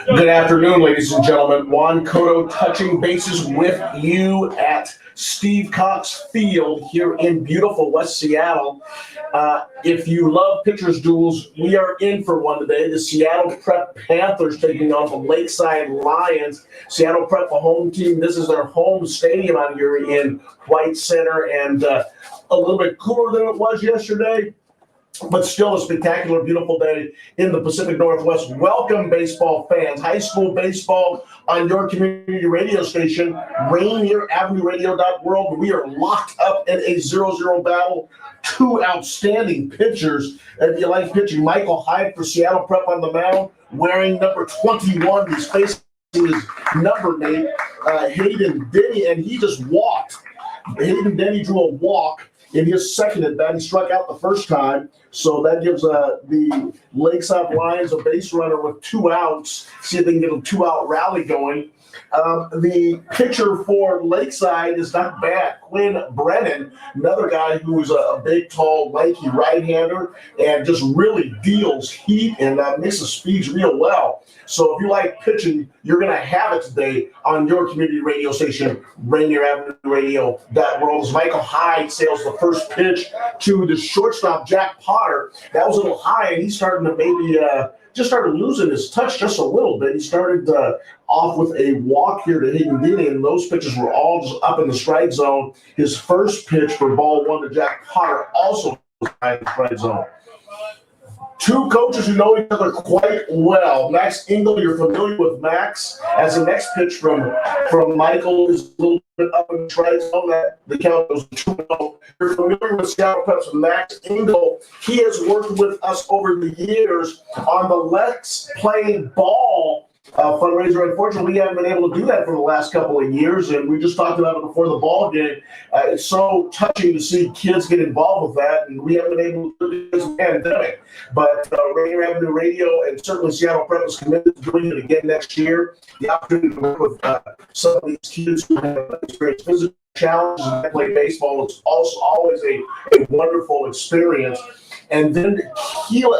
Good afternoon, ladies and gentlemen. Juan Cotto touching bases with you at Steve Cox Field here in beautiful West Seattle. If you love pitchers duels, we are in for one today. The Seattle Prep Panthers taking on the Lakeside Lions. Seattle Prep, the home team. This is their home stadium out here in White Center, and a little bit cooler than it was yesterday. But still a spectacular, beautiful day in the Pacific Northwest. Welcome, baseball fans. High school baseball on your community radio station, Rainier Avenue Radio World. We are locked up in a 0-0 battle. Two outstanding pitchers. If you like pitching, Michael Hyde for Seattle Prep on the mound, wearing number 21. He's facing his number mate, Hayden Denny, and he just walked. Hayden Denny drew a walk in his second at bat. He struck out the first time, so that gives the Lakeside Lions a base runner with 2 outs. See if they can get a 2-out rally going. The pitcher for Lakeside is not bad. Quinn Brennan, another guy who's a big, tall, lanky right-hander and just really deals heat and mixes speeds real well. So if you like pitching, you're going to have it today on your community radio station, Rainier Avenue Radio World. As Michael Hyde sails the first pitch to the shortstop, Jack Potter. That was a little high, and he's starting to maybe just started losing his touch just a little bit. He started off with a walk here to Hayden Denny, and those pitches were all just up in the strike zone. His first pitch for ball 1 to Jack Potter also was in the strike zone. Two coaches who know each other quite well. Max Engel, you're familiar with Max. As the next pitch from Michael is a little bit up in the strike zone, that the count goes 2-0. You're familiar with Seattle Prep's Max Engel. He has worked with us over the years on the Let's Play Ball fundraiser. Unfortunately, we haven't been able to do that for the last couple of years, and we just talked about it before the ball game. It's so touching to see kids get involved with that, and we haven't been able to do it because of the pandemic. But Rainier Avenue Radio and certainly Seattle Prep is committed to doing it again next year. The opportunity to work with some of these kids who have experienced physical challenges and play baseball is also always a wonderful experience. And then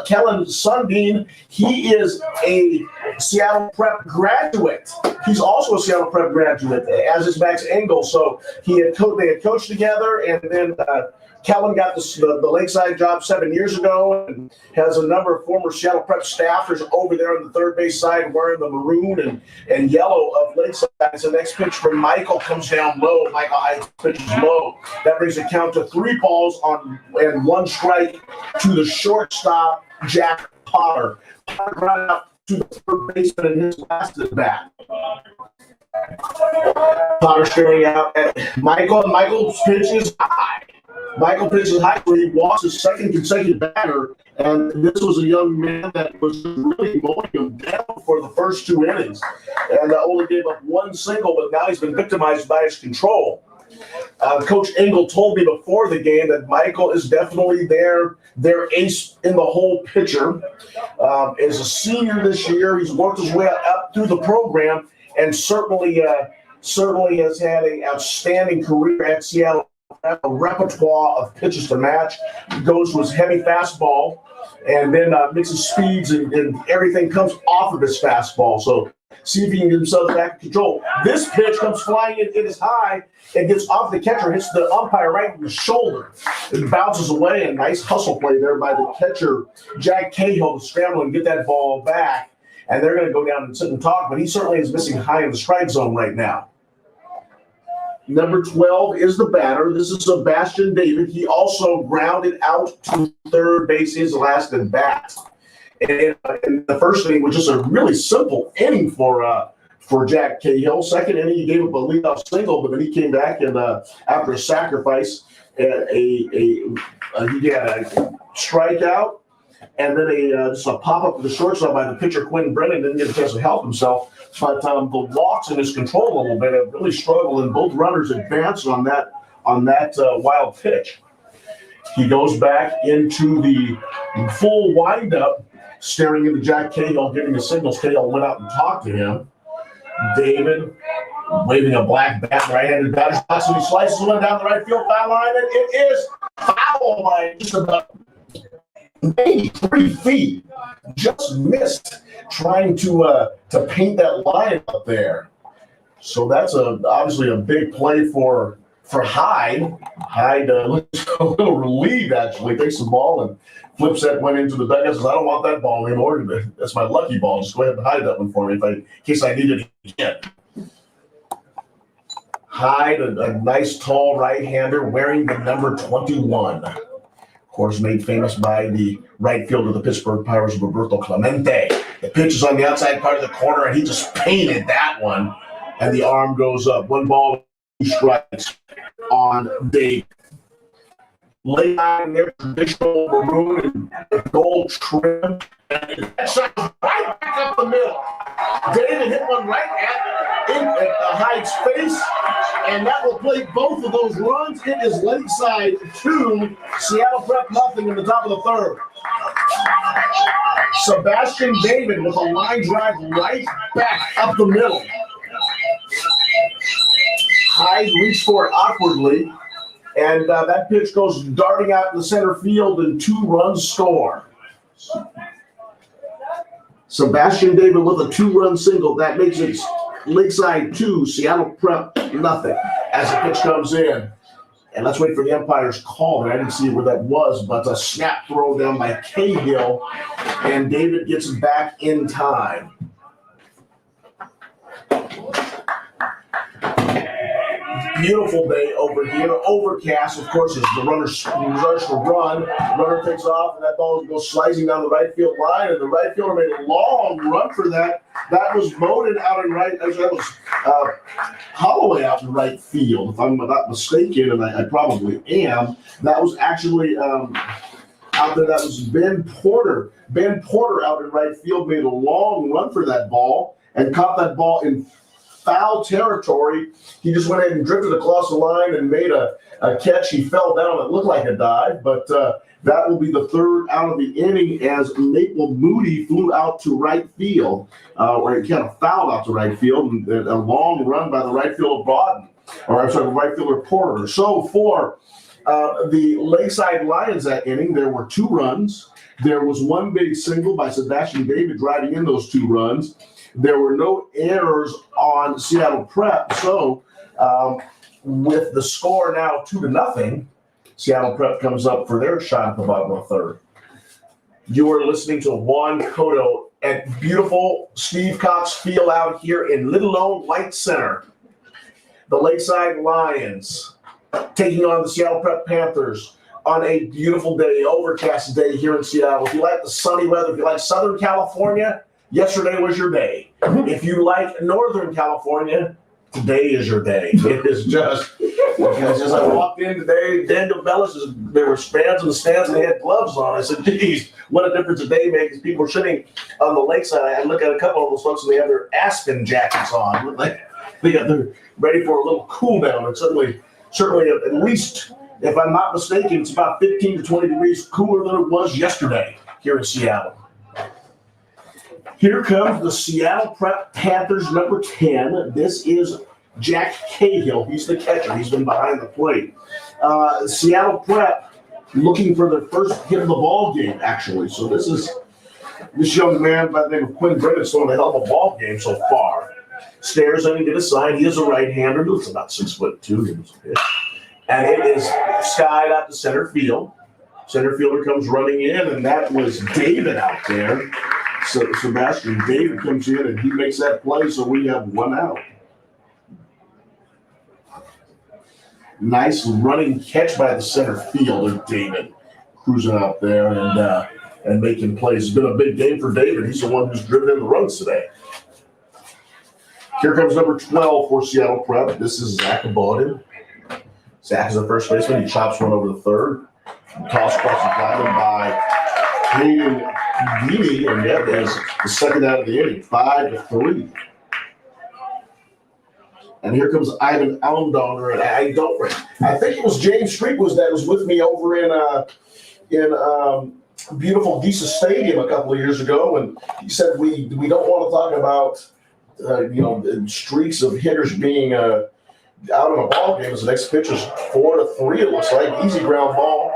Kellen Sundin, he is a Seattle Prep graduate. He's also a Seattle Prep graduate, as is Max Engel. So they had coached together, and then Kellen got the Lakeside job 7 years ago and has a number of former Seattle Prep staffers over there on the third base side wearing the maroon and yellow of Lakeside. So the next pitch from Michael comes down low. Michael Hyde pitches low. That brings the count to 3 balls and 1 strike to the shortstop, Jack Potter. Potter brought out to the third baseman in his last at bat. Potter staring out at Michael, and Michael's pitch is high. Michael pitches high, where he walks his second consecutive batter, and this was a young man that was really mowing him down for the first 2 innings, and only gave up 1 single, but now he's been victimized by his control. Coach Engel told me before the game that Michael is definitely their ace in the hole pitcher. As a senior this year, he's worked his way up through the program, and certainly has had an outstanding career at Seattle. A repertoire of pitches to match. He goes to his heavy fastball and then mixes speeds and everything comes off of his fastball. So see if he can get himself back in control. This pitch comes flying in, it is high, and gets off the catcher, hits the umpire right in the shoulder. It bounces away, and nice hustle play there by the catcher, Jack Cahill, to scramble and get that ball back. And they're going to go down and sit and talk, but he certainly is missing high in the strike zone right now. Number 12 is the batter. This is Sebastian David. He also grounded out to third base his last at bat. And the first inning was just a really simple inning for Jack Cahill. Second inning, he gave up a leadoff single, but then he came back and after a sacrifice, he had a strikeout. And then just a pop-up to the shortstop by the pitcher, Quinn Brennan, didn't get a chance to help himself. But the walks in his control a little bit have really struggled, and both runners advanced on that wild pitch. He goes back into the full windup, staring into Jack Cahill, giving the signals. Cahill went out and talked to him. David waving a black bat, right-handed batter's box, and he slices one down the right field foul line, and it is foul line just about. maybe 3 feet. Just missed trying to paint that line up there. So that's obviously a big play for Hyde. Hyde looks a little relieved, actually. Takes the ball and flips that one into the dugout. Says, I don't want that ball anymore. That's my lucky ball. Just go ahead and hide that one for me in case I need it again. Hyde, a nice tall right-hander wearing the number 21. Of course, made famous by the right fielder of the Pittsburgh Pirates, Roberto Clemente. The pitch is on the outside part of the corner, and he just painted that one. And the arm goes up. 1 ball, 2 strikes on Dave. Lay on their traditional maroon and gold trim. And that shot right back up the middle. David hit one right at Hyde's face, and that will play both of those runs. It is Lakeside 2, Seattle Prep nothing in the top of the 3rd. Sebastian David with a line drive right back up the middle. Hyde reached for it awkwardly, and that pitch goes darting out in the center field, and 2 runs score. Sebastian David with a 2-run single. That makes it Lakeside 2, Seattle Prep nothing as the pitch comes in. And let's wait for the umpire's call. I didn't see where that was, but a snap throw down by Cahill, and David gets back in time. Beautiful day over here. Overcast, of course, as the runner starts to run. Runner takes off, and that ball goes slicing down the right field line, and the right fielder made a long run for that. That was Bowden out in right. That was Holloway out in right field, if I'm not mistaken, and I probably am. That was actually out there. That was Ben Porter. Ben Porter out in right field made a long run for that ball and caught that ball in foul territory. He just went ahead and drifted across the line and made a catch. He fell down. It looked like a dive, but that will be the 3rd out of the inning as Maple Moody flew out to right field, or he kind of fouled out to right field, and a long run by the right fielder Baldwin, or I'm sorry, the right fielder Porter. So for the Lakeside Lions that inning, there were 2 runs. There was 1 big single by Sebastian David driving in those 2 runs. There were no errors on Seattle Prep. So with the score now 2-0, Seattle Prep comes up for their shot at the bottom of the 3rd. You are listening to Juan Cotto at beautiful Steve Cox Field out here in Little Lone Light Center. The Lakeside Lions taking on the Seattle Prep Panthers on a beautiful day, overcast day here in Seattle. If you like the sunny weather, if you like Southern California, yesterday was your day. If you like Northern California, today is your day. It is just, as I walked in today, Daniel Bellis, there were fans in the stands and they had gloves on. I said, geez, what a difference a day makes. People are sitting on the lakeside. I look at a couple of those folks and they have their Aspen jackets on. They're ready for a little cool down. And certainly at least, if I'm not mistaken, it's about 15 to 20 degrees cooler than it was yesterday here in Seattle. Here comes the Seattle Prep Panthers, number 10. This is Jack Cahill. He's the catcher. He's been behind the plate. Seattle Prep looking for their first hit of the ball game, actually. So this young man by the name of Quinn Brennan throwing a hell of a ball game so far. Stares in and get a sign. He is a right-hander. He looks about 6'2". And it is skied out to center field. Center fielder comes running in, and that was David out there. So Sebastian David comes in, and he makes that play, so we have 1 out. Nice running catch by the center fielder, David, cruising out there and making plays. It's been a big game for David. He's the one who's driven in the runs today. Here comes number 12 for Seattle Prep. This is Zach Baldwin. Zach is the first baseman. He chops one over the 3rd. Toss across the diamond by Hayden Beanie, and that is the 2nd out of the inning, 5-3. And here comes Ivan Aldendaler, and I think it was James Street that was with me over in beautiful Gisa Stadium a couple of years ago, and he said we don't want to talk about streaks of hitters being out in a ball game. The next pitch is 4-3. It looks like easy ground ball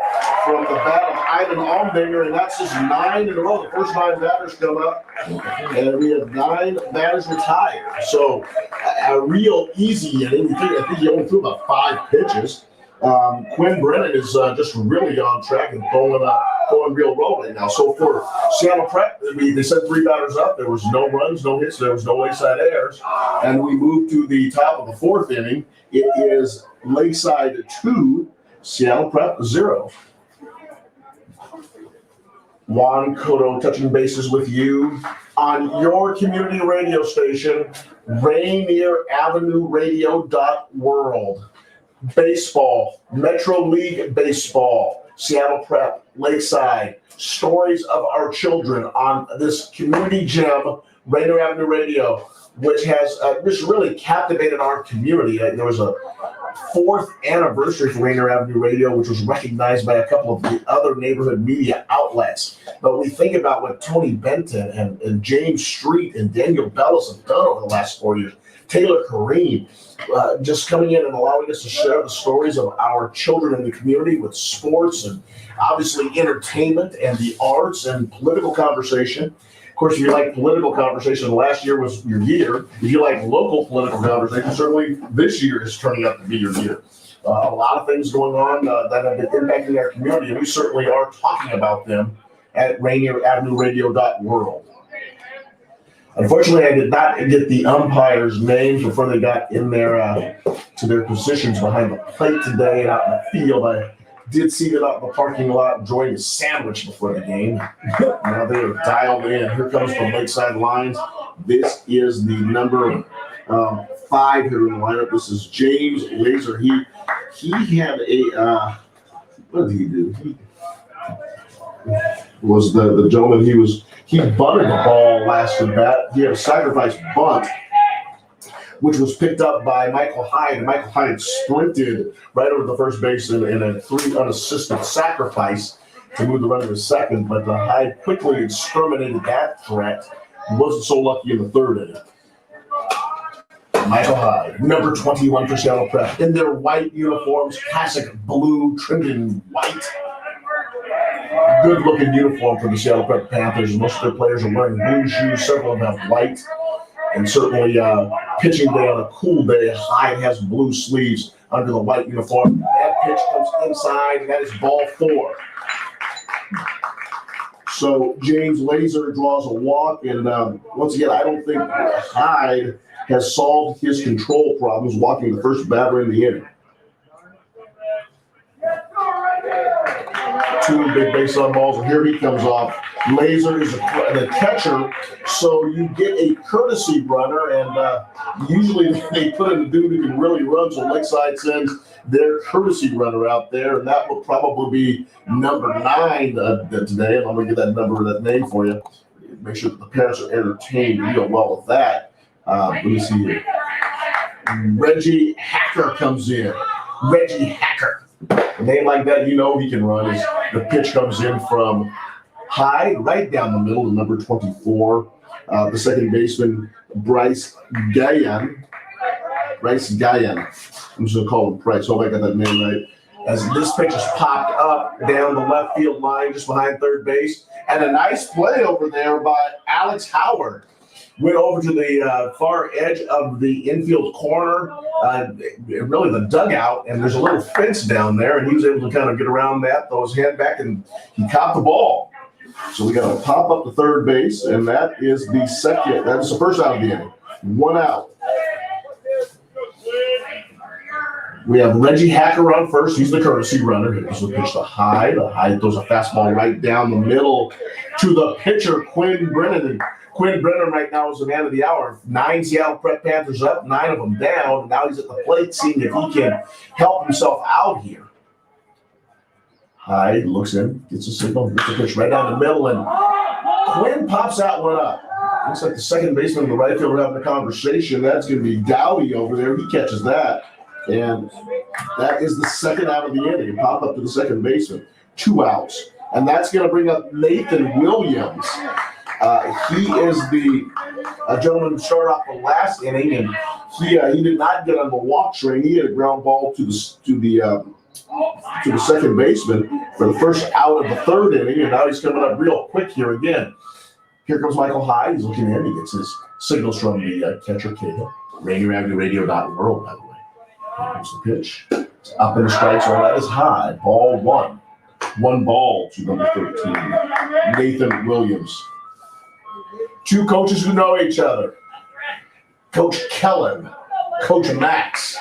from the bat of Ivan Aldendaler, and that's just 9 in a row. The first 9 batters come up, and we have 9 batters retired. So a real easy inning. I think he only threw about 5 pitches. Quinn Brennan is just really on track and going real well right now. So for Seattle Prep, they sent 3 batters up. There was no runs, no hits. There was no Lakeside errors. And we moved to the top of the 4th inning. It is Lakeside 2, Seattle Prep 0. Juan Cotto touching bases with you on your community radio station, Rainier Avenue Radio World. Baseball, Metro League Baseball, Seattle Prep, Lakeside, stories of our children on this community gem, Rainier Avenue Radio, which has just really captivated our community. There was a 4th anniversary for Rainier Avenue Radio, which was recognized by a couple of the other neighborhood media outlets. But we think about what Tony Benton and James Street and Daniel Bellis have done over the last 4 years. Taylor Kareem, just coming in and allowing us to share the stories of our children in the community with sports and obviously entertainment and the arts and political conversation. Of course, if you like political conversation, last year was your year. If you like local political conversation, certainly this year is turning out to be your year. A lot of things going on that have been impacting our community, and we certainly are talking about them at Rainier Avenue Radio World. Unfortunately, I did not get the umpires' names before they got in there to their positions behind the plate today and out in the field. I did see them out in the parking lot enjoying a sandwich before the game. Now they are dialed in. Here comes from Lakeside Lines. This is the number 5 hitter in the lineup. This is James Laser. He had a what did he do? He was the gentleman. He bunted the ball last at bat. He had a sacrifice bunt, which was picked up by Michael Hyde. And Michael Hyde sprinted right over the first base in a 3 unassisted sacrifice to move the runner to second. But Hyde quickly exterminated that threat. He wasn't so lucky in the 3rd inning. Michael Hyde, number 21 for Seattle Prep, in their white uniforms, classic blue trimmed in white. Good-looking uniform for the Seattle Prep Panthers. Most of their players are wearing blue shoes. Several of them have white. And certainly pitching day on a cool day, Hyde has blue sleeves under the white uniform. That pitch comes inside, and that is ball 4. So James Laser draws a walk. And once again, I don't think Hyde has solved his control problems walking the first batter in the inning. 2 big base on balls, and here he comes off. Laser is the catcher, so you get a courtesy runner, and usually they put in a dude who can really run, so Lakeside sends their courtesy runner out there, and that will probably be number 9 today, and I'm going to get that number, that name for you. Make sure that the parents are entertained real well with that. Let me see here. Reggie Hacker comes in. Reggie Hacker. A name like that, you know he can run. The pitch comes in from Hyde, right down the middle, to number 24. The second baseman, Bryce Guyan. I'm just going to call him Bryce. Hope I got that name right. As this pitch is popped up down the left field line, just behind third base. And a nice play over there by Alex Howard. Went over to the far edge of the infield corner, really the dugout, and there's a little fence down there, and he was able to kind of get around that, throw his hand back, and he caught the ball. So we got to pop up to third base, and that is the second. That is the first out of the inning. 1 out. We have Reggie Hacker on first. He's the courtesy runner. Here's the pitch to Hyde. Hyde throws a fastball right down the middle to the pitcher, Quinn Brennan. And Quinn Brennan right now is the man of the hour. 9 Seattle Prep Panthers up, 9 of them down. And now he's at the plate seeing if he can help himself out here. Hyde looks in, gets a signal, gets the pitch right down the middle, and Quinn pops that one up. Looks like the second baseman and the right fielder having a conversation. That's going to be Dowdy over there. He catches that. And that is the second out of the inning. Pop up to the second baseman. 2 outs. And that's going to bring up Nathan Williams. He is the gentleman who started off the last inning, and he did not get on the walk train. He had a ground ball to the to the second baseman for the first out of the third inning, and now he's coming up real quick here again. Here comes Michael Hyde. He's looking in. He gets his signals from the catcher cable. Rainier Avenue Radio App, by the way. Here's the pitch. It's up in the strike zone. That is high. Ball one. 1 ball to number 13, Nathan Williams. Two coaches who know each other. Coach Kellen, Coach Max.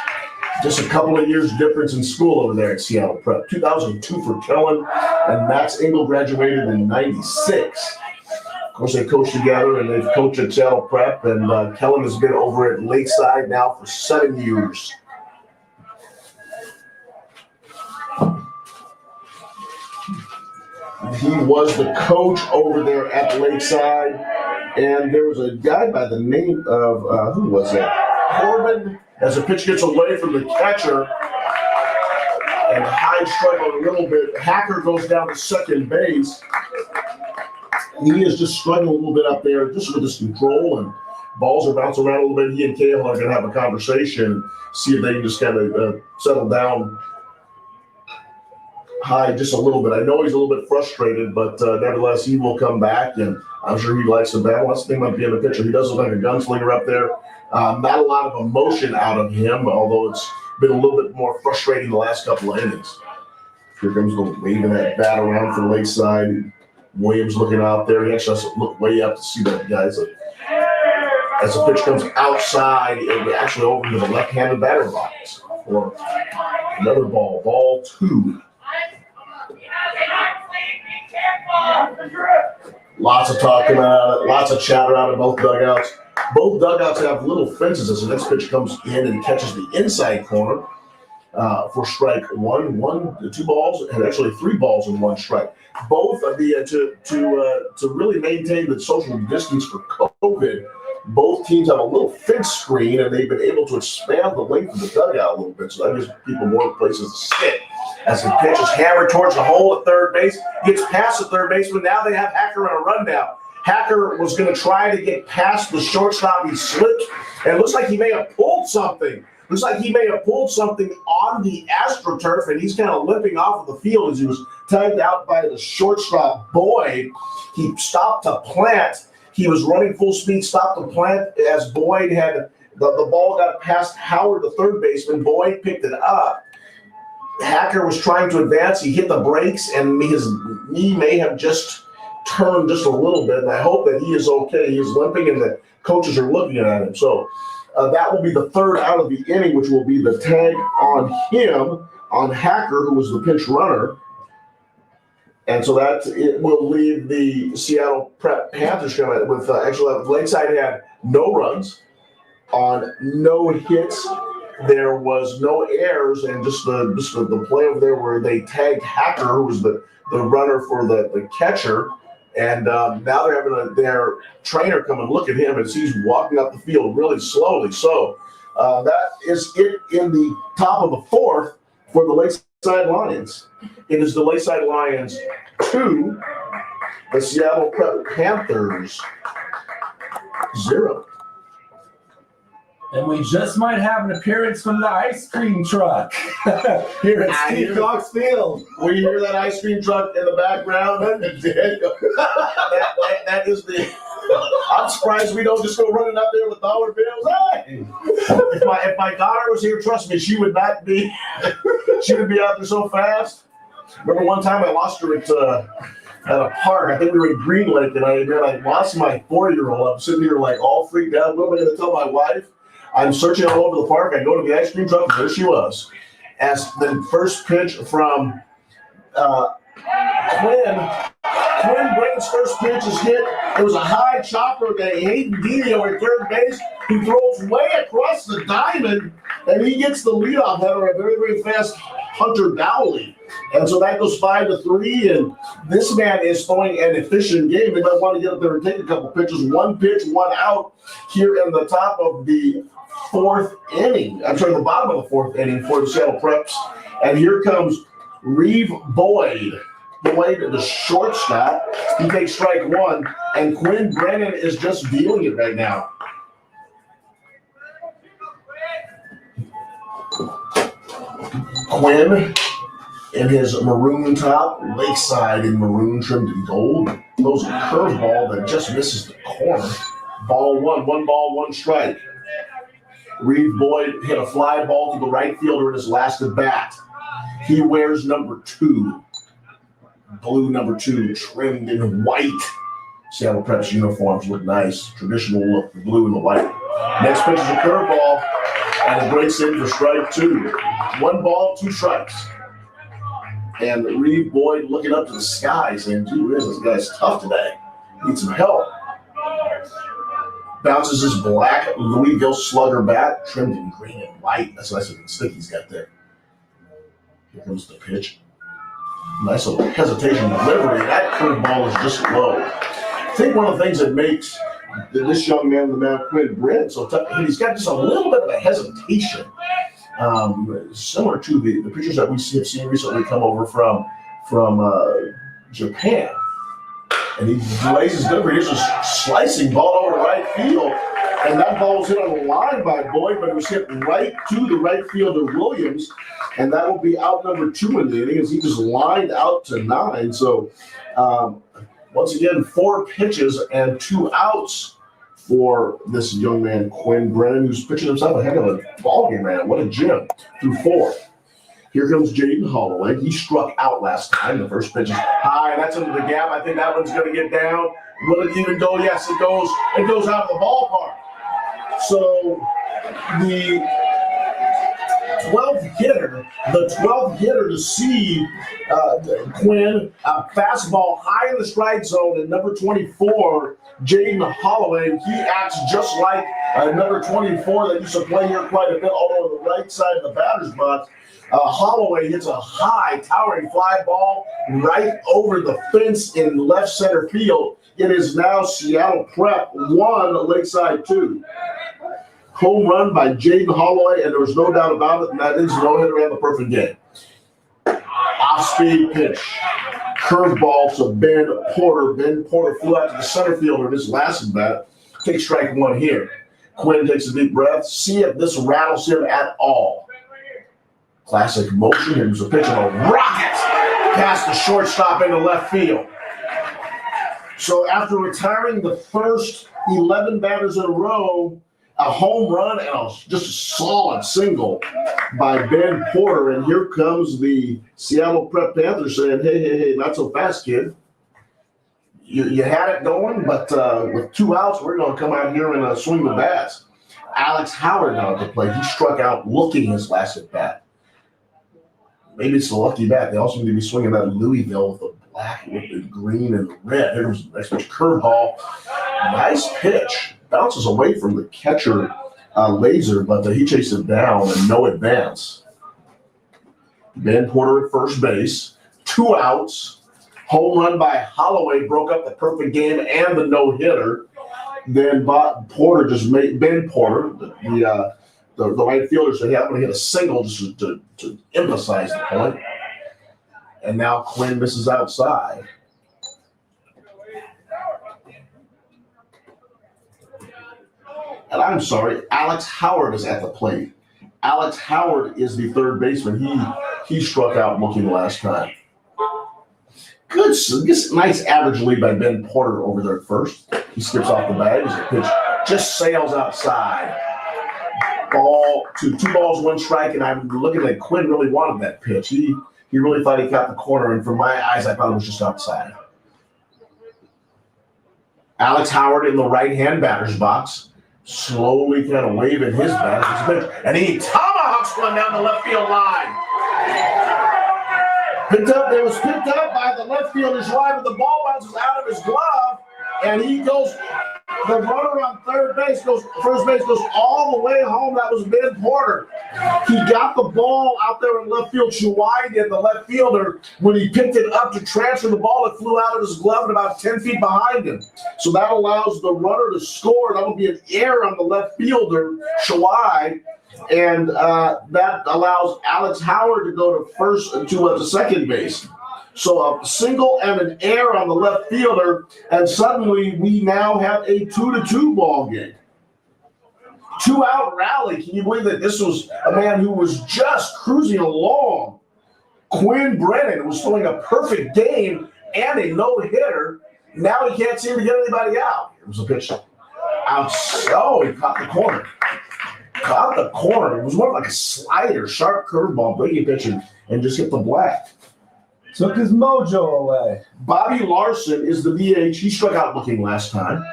Just a couple of years difference in school over there at Seattle Prep. 2002 for Kellen, and Max Engel graduated in 96. Of course, they coached together, and they've coached at Seattle Prep, and Kellen has been over at Lakeside now for 7 years. He was the coach over there at Lakeside, and there was a guy by the name of, who was that? Corbin, as the pitch gets away from the catcher, and Hyde struggled a little bit. Hacker goes down to second base. He is just struggling a little bit up there, just with his control, and balls are bouncing around a little bit. He and Cahill are going to have a conversation, see if they can just kind of settle down Hyde just a little bit. I know he's a little bit frustrated, but nevertheless, he will come back, and I'm sure he likes the battle. That's the thing might be in the picture. He does look like a gunslinger up there. Not a lot of emotion out of him, although it's been a little bit more frustrating the last couple of innings. Here comes the waving that bat around for Lakeside. Williams looking out there. He actually has to look way up to see that guy. As the pitch comes outside, and actually over to the left-handed batter box for another ball. Ball 2. Lots of talking about it, lots of chatter out of both dugouts. Both dugouts have little fences as the next pitch comes in and catches the inside corner for strike 1. 2 balls, and actually 3 balls in 1 strike. Both of the to really maintain the social distance for COVID. Both teams have a little fence screen, and they've been able to expand the length of the dugout a little bit, so that gives people more places to sit. As the pitch is hammered towards the hole at third base, gets past the third baseman. Now they have Hacker on a rundown. Hacker was going to try to get past the shortstop. He slipped, and it looks like he may have pulled something. Looks like he may have pulled something on the AstroTurf, and he's kind of limping off of the field as he was tagged out by the shortstop, Boyd. He stopped to plant. He was running full speed, stopped to plant as Boyd had the ball got past Howard, the third baseman. Boyd picked it up. Hacker was trying to advance. He hit the brakes, and his knee may have just turned just a little bit, and I hope that he is okay. He is limping, and the coaches are looking at him. So that will be the third out of the inning, which will be the tag on him, on Hacker, who was the pinch runner. And so that it will leave the Seattle Prep Panthers with actually Lakeside had no runs on no hits. There was no errors, and just the play over there where they tagged Hacker, who was the runner for the catcher. And now they're having their trainer come and look at him as he's walking up the field really slowly. So that is it in the top of the 4th for the Lakeside Lions. It is the Lakeside Lions 2, the Seattle Prep Panthers 0. And we just might have an appearance from the ice cream truck here at Steve Cox Field. We hear that ice cream truck in the background. that is the. I'm surprised we don't just go running up there with dollar bills. Hey! If my daughter was here, trust me, she would not be. She would be out there so fast. Remember one time I lost her at a park. I think we were in Green Lake, and I lost my 4-year-old. I'm sitting here like all freaked out. What am I going to tell my wife? I'm searching all over the park. I go to the ice cream truck, and there she was. As the first pitch from Quinn Brayton's first pitch is hit. It was a high chopper that Hayden Delio at third base. He throws way across the diamond, and he gets the leadoff header, a very, very fast Hunter Dowley. And so that goes 5-3, and this man is throwing an efficient game. They might want to get up there and take a couple pitches. 1 pitch, 1 out here in the top of the 4th inning. I'm sorry, the bottom of the 4th inning for the Seattle Preps. And here comes Reeve Boyd. Boyd, the shortstop. He takes strike 1, and Quinn Brennan is just dealing it right now. Quinn in his maroon top, Lakeside in maroon trimmed in gold. Throws a curveball that just misses the corner. Ball one ball, one strike. Reeve Boyd hit a fly ball to the right fielder in his last at bat. He wears number 2, blue number 2, trimmed in white. Seattle Preps uniforms look nice. Traditional look, the blue and the white. Next pitch is a curveball, and it breaks in for strike 2. 1 ball, 2 strikes. And Reeve Boyd looking up to the sky saying, gee whiz, this guy's tough today. Needs some help. Bounces his black Louisville Slugger bat, trimmed in green and white. That's nice looking stick he's got there. Here comes the pitch. Nice little hesitation delivery. That curveball is just low. I think one of the things that makes this young man, the man Quinn Brennan, so tough, he's got just a little bit of a hesitation. Similar to the pitchers that we have seen recently come over from Japan. And he delays his delivery. Here's a slicing ball over to right field. And that ball was hit on the line by Boyd, but it was hit right to the right fielder Williams. And that will be out number 2 in the inning as he just lined out to 9. So once again, 4 pitches and 2 outs for this young man, Quinn Brennan, who's pitching himself a heck of a ball game right now. What a gem through 4. Here comes Jaden Holloway. He struck out last time. The first pitch is high. That's into the gap. I think that one's going to get down. Will it even go? Yes, it goes. It goes out of the ballpark. So the 12th hitter to see Quinn, fastball high in the strike zone, and number 24, Jaden Holloway. He acts just like number 24 that used to play here quite a bit, although on the right side of the batter's box. Holloway hits a high, towering fly ball right over the fence in left center field. It is now Seattle Prep 1, Lakeside 2. Home run by Jaden Holloway, and there was no doubt about it, and that is no-hitter and the perfect game. Off-speed pitch. Curveball to Ben Porter. Ben Porter flew out to the center fielder in his last at bat. Take strike 1 here. Quinn takes a deep breath. See if this rattles him at all. Classic motion. Here's a pitch of a rocket past the shortstop into left field. So after retiring the first 11 batters in a row, a home run and just a solid single by Ben Porter. And here comes the Seattle Prep Panthers saying, hey, not so fast, kid. You had it going, but with 2 outs, we're going to come out here and swing the bats. Alex Howard now at the plate. He struck out looking his last at bat. Maybe it's the lucky bat. They also need to be swinging that Louisville with the black, with the green, and the red. There's a nice pitch, curveball. Nice pitch. Bounces away from the catcher, Laser, but he chased it down and no advance. Ben Porter at first base. 2 outs. Home run by Holloway broke up the perfect game and the no-hitter. Then Porter just made Ben Porter, the right fielder, said, I'm going to hit a single just to emphasize the point. And now Quinn misses outside. And I'm sorry, Alex Howard is at the plate. Alex Howard is the third baseman. He struck out looking last time. Good, nice average lead by Ben Porter over there at first. He skips off the bag as the pitch just sails outside. Ball to 2 balls, 1 strike, and I'm looking at Quinn really wanted that pitch. He really thought he got the corner, and from my eyes, I thought it was just outside. Alex Howard in the right-hand batter's box, slowly kind of waving his bat, and he tomahawks one down the left field line. It was picked up by the left fielder's line, but the ball bounces out of his glove, and he goes. The runner on first base goes all the way home. That was Ben Porter. He got the ball out there in left field. Shuai did, the left fielder. When he picked it up to transfer the ball, it flew out of his glove and about 10 feet behind him. So that allows the runner to score. That will be an error on the left fielder, Shuai. And that allows Alex Howard to go to second base. So a single and an error on the left fielder, and suddenly we now have a 2-2 ball game. 2-out rally. Can you believe that this was a man who was just cruising along? Quinn Brennan was throwing a perfect game and a no-hitter. Now he can't seem to get anybody out. It was a pitch out. Oh, he caught the corner. It was more like a slider, sharp curveball, breaking pitch, and just hit the black. Took his mojo away. Bobby Larson is the DH. He struck out looking last time.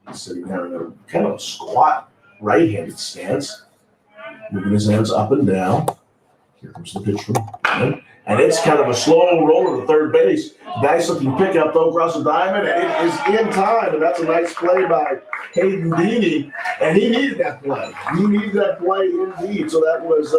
He's sitting there in a kind of a squat right-handed stance, moving his hands up and down. Here comes the pitch from him. And it's kind of a slow roller to third base. Nice looking pickup though across the diamond, and it is in time. And that's a nice play by Hayden Deeney. And he needed that play. Indeed. So that was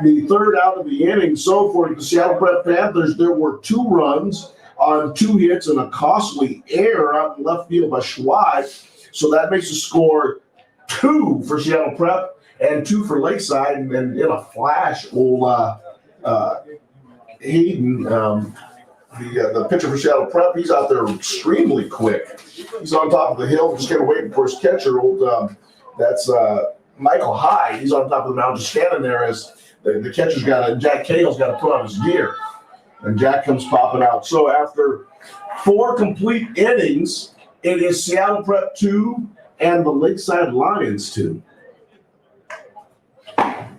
the third out of the inning. So for the Seattle Prep Panthers, there were 2 runs on 2 hits and a costly error out in left field by Schwab. So that makes the score 2 for Seattle Prep and 2 for Lakeside. And then in a flash, Hayden, the pitcher for Seattle Prep, he's out there extremely quick. He's on top of the hill, just kind of waiting for his catcher. That's Michael Hyde. He's on top of the mound, just standing there as the catcher's Jack Cahill's got to put on his gear. And Jack comes popping out. So after 4 complete innings, it is Seattle Prep 2 and the Lakeside Lions 2.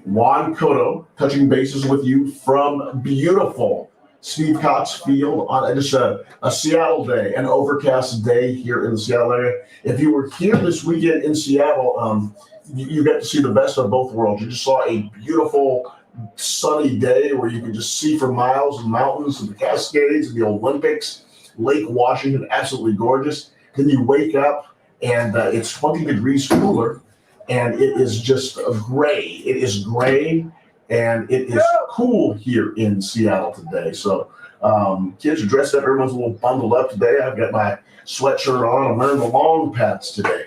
Juan Cotto touching bases with you from beautiful Steve Cox Field on just a Seattle day, an overcast day here in the Seattle area. If you were here this weekend in Seattle, you got to see the best of both worlds. You just saw a beautiful sunny day where you could just see for miles and mountains and the Cascades and the Olympics, Lake Washington, absolutely gorgeous. Then you wake up and it's 20 degrees cooler. And it is just gray. It is gray, and it is cool here in Seattle today. So kids are dressed up. Everyone's a little bundled up today. I've got my sweatshirt on. I'm wearing the long pants today.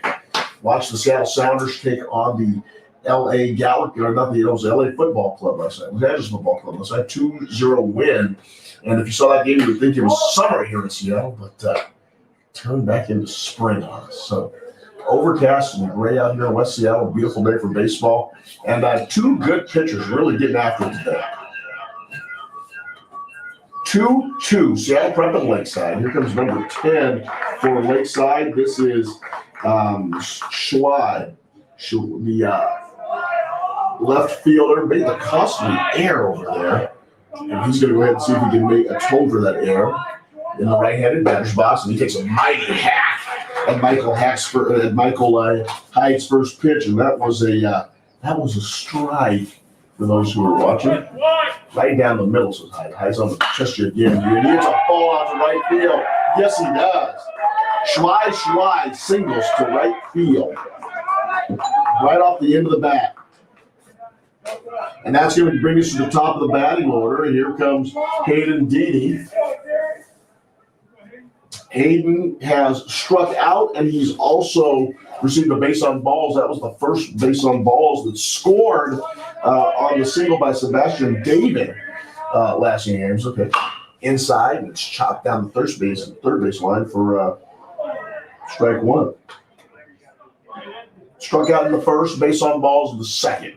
Watch the Seattle Sounders take on the L.A. Galaxy, or not the L.A. Football Club last night. It was Angeles Football Club last night, 2-0 win. And if you saw that game, you would think it was summer here in Seattle, but turned back into spring on us. So overcast and gray out here in West Seattle. Beautiful day for baseball. And 2 good pitchers really getting after it today. 2-2, Seattle Prep and Lakeside. Here comes number 10 for Lakeside. This is Schwab, the left fielder. Made the costly error over there. And he's going to go ahead and see if he can atone for that error in the right-handed batter's box. And he takes a mighty hack at Michael Hyde's first pitch, and that was a strike for those who were watching. Right down the middle, says Hyde. Hyde's on the chest again, and he hits a ball out to right field. Yes, he does. Schwab singles to right field, right off the end of the bat. And that's going to bring us to the top of the batting order. And here comes Hayden Deeney. Hayden has struck out, and he's also received a base on balls. That was the first base on balls that scored on the single by Sebastian David last game. Okay, inside, and it's chopped down the third base line for strike 1. Struck out in the first, base on balls in the second.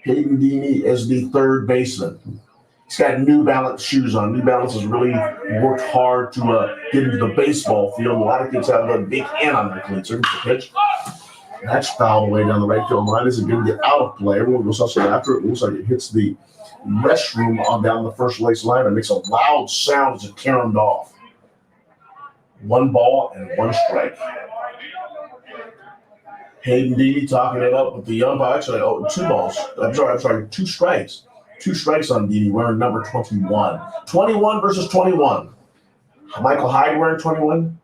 Hayden Deeney is the third baseman. He's got New Balance shoes on. New Balance has really worked hard to get into the baseball field. A lot of kids have a big in on their cleats. Here's the pitch. And that's fouled away down the right field line. Is it going to get out of play? Everyone goes hustle after it. It looks like it hits the restroom on down the first base line. It makes a loud sound as it caromed off. 1 ball and 1 strike. Hayden Deeney talking it up with the umpire. Actually, 2 balls. I'm sorry, 2 strikes. 2 strikes on Deeney, wearing number 21. 21 versus 21. Michael Hyde wearing 21.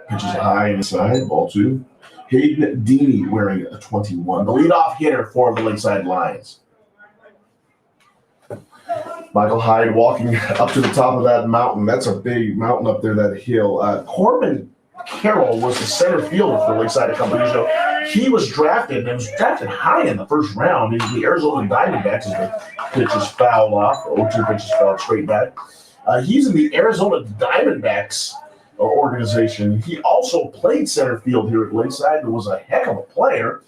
Pitches high inside, ball 2. Hayden Deeney wearing a 21. The leadoff hitter for the Lakeside Lions. Michael Hyde walking up to the top of that mountain. That's a big mountain up there, that hill. Corbin Carroll was the center fielder for Lakeside a couple years ago. He was drafted high in the first round. He's the Arizona Diamondbacks as the pitch is fouled off. 0-2 pitches fouled straight back. He's in the Arizona Diamondbacks organization. He also played center field here at Lakeside and was a heck of a player.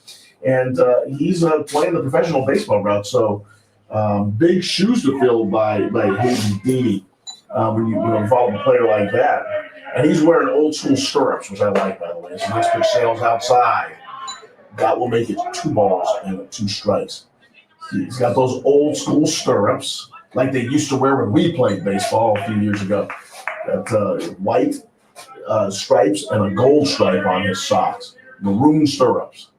And he's playing the professional baseball route. So Big shoes to fill by Hayden Deeney when you involve a player like that. And he's wearing old school stirrups, which I like, by the way. So let's put sails outside. That will make it 2 balls and 2 strikes. He's got those old school stirrups like they used to wear when we played baseball a few years ago. That white stripes and a gold stripe on his socks. Maroon stirrups.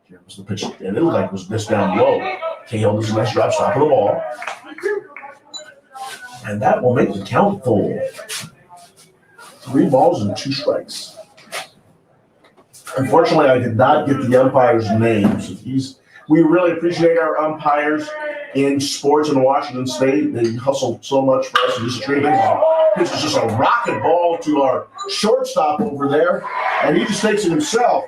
Here was the pitch. And it looked like it was missed down low. Cahill does a nice job stopping the ball. And that will make the count full. 3 balls and 2 strikes. Unfortunately, I did not get the umpires' names. We really appreciate our umpires in sports in Washington State. They hustle so much for us. This is just a rocket ball to our shortstop over there, and he just takes it himself.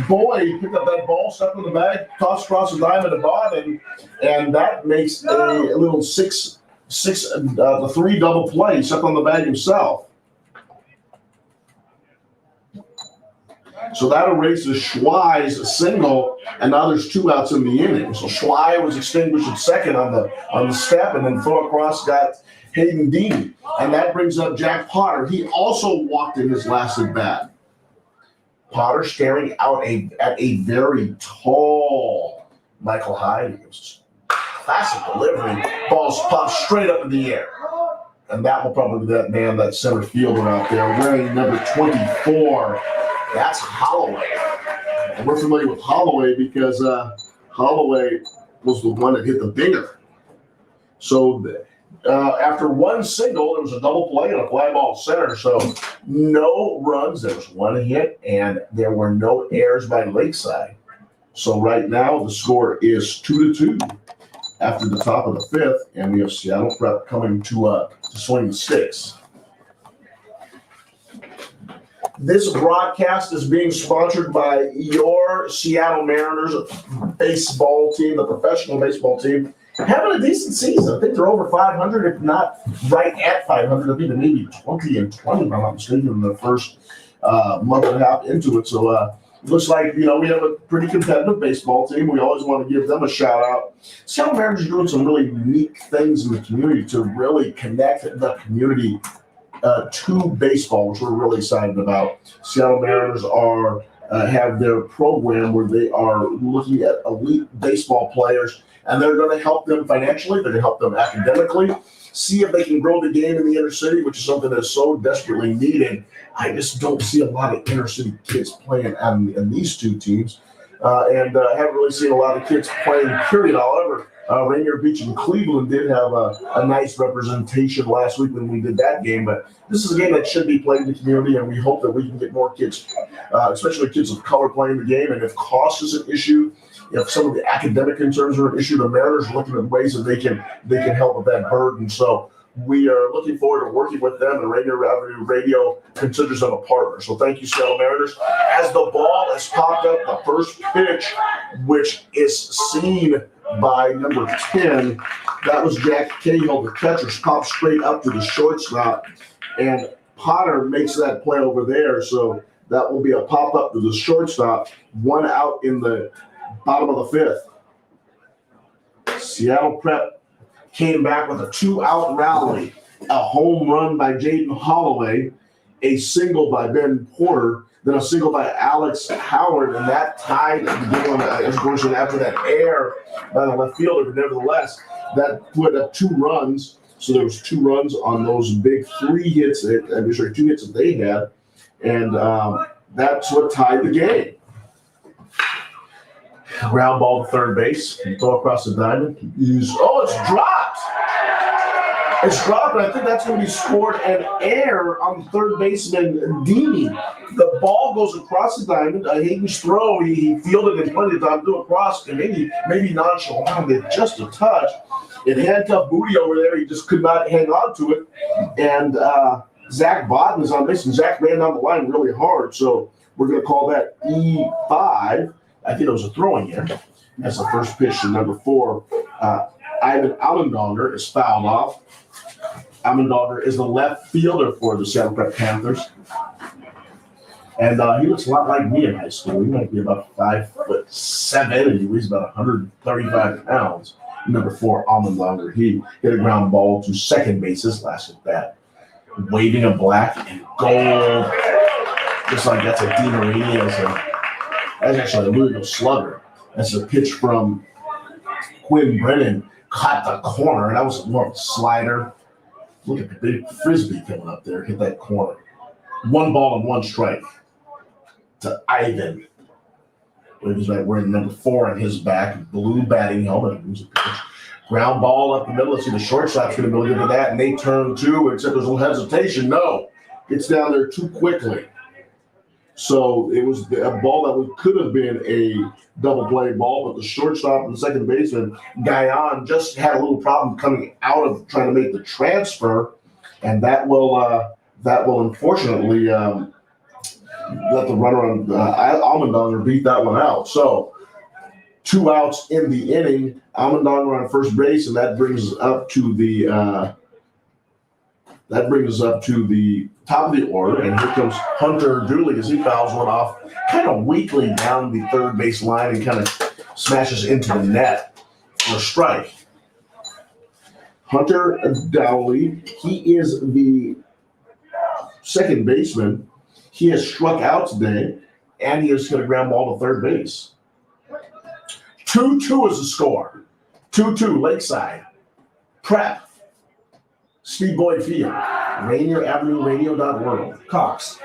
Boy, he picked up that ball, stepped in the bag, tossed across the diamond and bottom, and that makes a little the 3 double play. Stepped on the bag himself. So that erases Schwei's single, and now there's 2 outs in the inning. So Schwei was extinguished at second on the step, and then throw across got Hayden Deeney. And that brings up Jack Potter. He also walked in his last at bat. Potter staring out at a very tall Michael Hyde. Classic delivery. Balls pop straight up in the air. And that will probably be that center fielder out there wearing number 24. That's Holloway. And we're familiar with Holloway because Holloway was the one that hit the binger. So after 1 single, there was a double play and a fly ball center. So no runs. There was 1 hit, and there were no errors by Lakeside. So right now the score is 2-2 after the top of the 5th, and we have Seattle Prep coming to swing the sticks. This broadcast is being sponsored by your Seattle Mariners baseball team, the professional baseball team, having a decent season. I think they're over 500, if not right at 500. I think they're maybe 20-20, if I'm not mistaken, in the first month and a half into it. So it looks like, we have a pretty competitive baseball team. We always want to give them a shout out. Seattle Mariners are doing some really unique things in the community to really connect the community to baseball, which we're really excited about. Seattle Mariners have their program where they are looking at elite baseball players, and they're going to help them financially. They're going to help them academically, see if they can grow the game in the inner city, which is something that's so desperately needed. I just don't see a lot of inner city kids playing in these 2 teams, and I haven't really seen a lot of kids playing, period. However, Rainier Beach and Cleveland did have a nice representation last week when we did that game, but this is a game that should be played in the community, and we hope that we can get more kids, especially kids of color, playing the game. And if cost is an issue, if some of the academic concerns are an issue, the Mariners are looking at ways that they can help with that burden. So we are looking forward to working with them, and Rainier Avenue Radio considers them a partner. So thank you, Seattle Mariners. As the ball is popped up, the first pitch, which is seen by number 10, that was Jack Cahill, the catcher, pops straight up to the shortstop, and Potter makes that play over there. So that will be a pop up to the shortstop, 1 out in the bottom of the 5th. Seattle Prep came back with a 2-out rally, a home run by Jaden Holloway, a single by Ben Porter, then a single by Alex Howard, and that tied the game after that error by the left fielder. But nevertheless, that put up 2 runs. So there was 2 runs on those big 3 hits, 2 hits that they had, and that's what tied the game. Ground ball to third base, throw across the diamond. It's dropped. It's dropped, and I think that's when he scored an error on third baseman Deeney. The ball goes across the diamond. Hayden's throw, he fielded it plenty of time to do across, and maybe nonchalant, just a touch. It handcuffed Booty over there. He just could not hang on to it. And Zach Bodden is on base, and Zach ran down the line really hard. So we're going to call that E5. I think it was a throwing error. That's the first pitch to number 4. Ivan Aldendaler is fouled off. Aldendaler is the left fielder for the Seattle Prep Panthers. And he looks a lot like me in high school. He might be about 5'7", and he weighs about 135 pounds. Number 4, Aldendaler. He hit a ground ball to second base his last at bat. Waving a black and gold. Just like that's a Di Maria. That's actually a Louisville slugger. That's a pitch from Quinn Brennan. Caught the corner. That was more of a slider. Look at the big frisbee coming up there. Hit that corner. 1 ball and 1 strike to Ivan. He's right wearing number 4 on his back. Blue batting helmet. Ground ball up the middle. Let's see, the shortstop's going to go into that, and they turn too, except there's a little hesitation. No, it's down there too quickly. So it was a ball that could have been a double play ball, but the shortstop and the second baseman, Guyon, just had a little problem coming out of trying to make the transfer, and that will unfortunately let the runner on Aldendaler beat that one out. So 2 outs in the inning. Aldendaler on first base, and that brings us up to the top of the order. And here comes Hunter Dooley as he fouls one off kind of weakly down the third base line and kind of smashes into the net for a strike. Hunter Dooley, he is the second baseman. He has struck out today, and he has hit a ground ball to third base. 2-2 is the score. 2-2, Lakeside. Prep. Steve Boyd Field. Rainier Avenue Radio.world. Cox.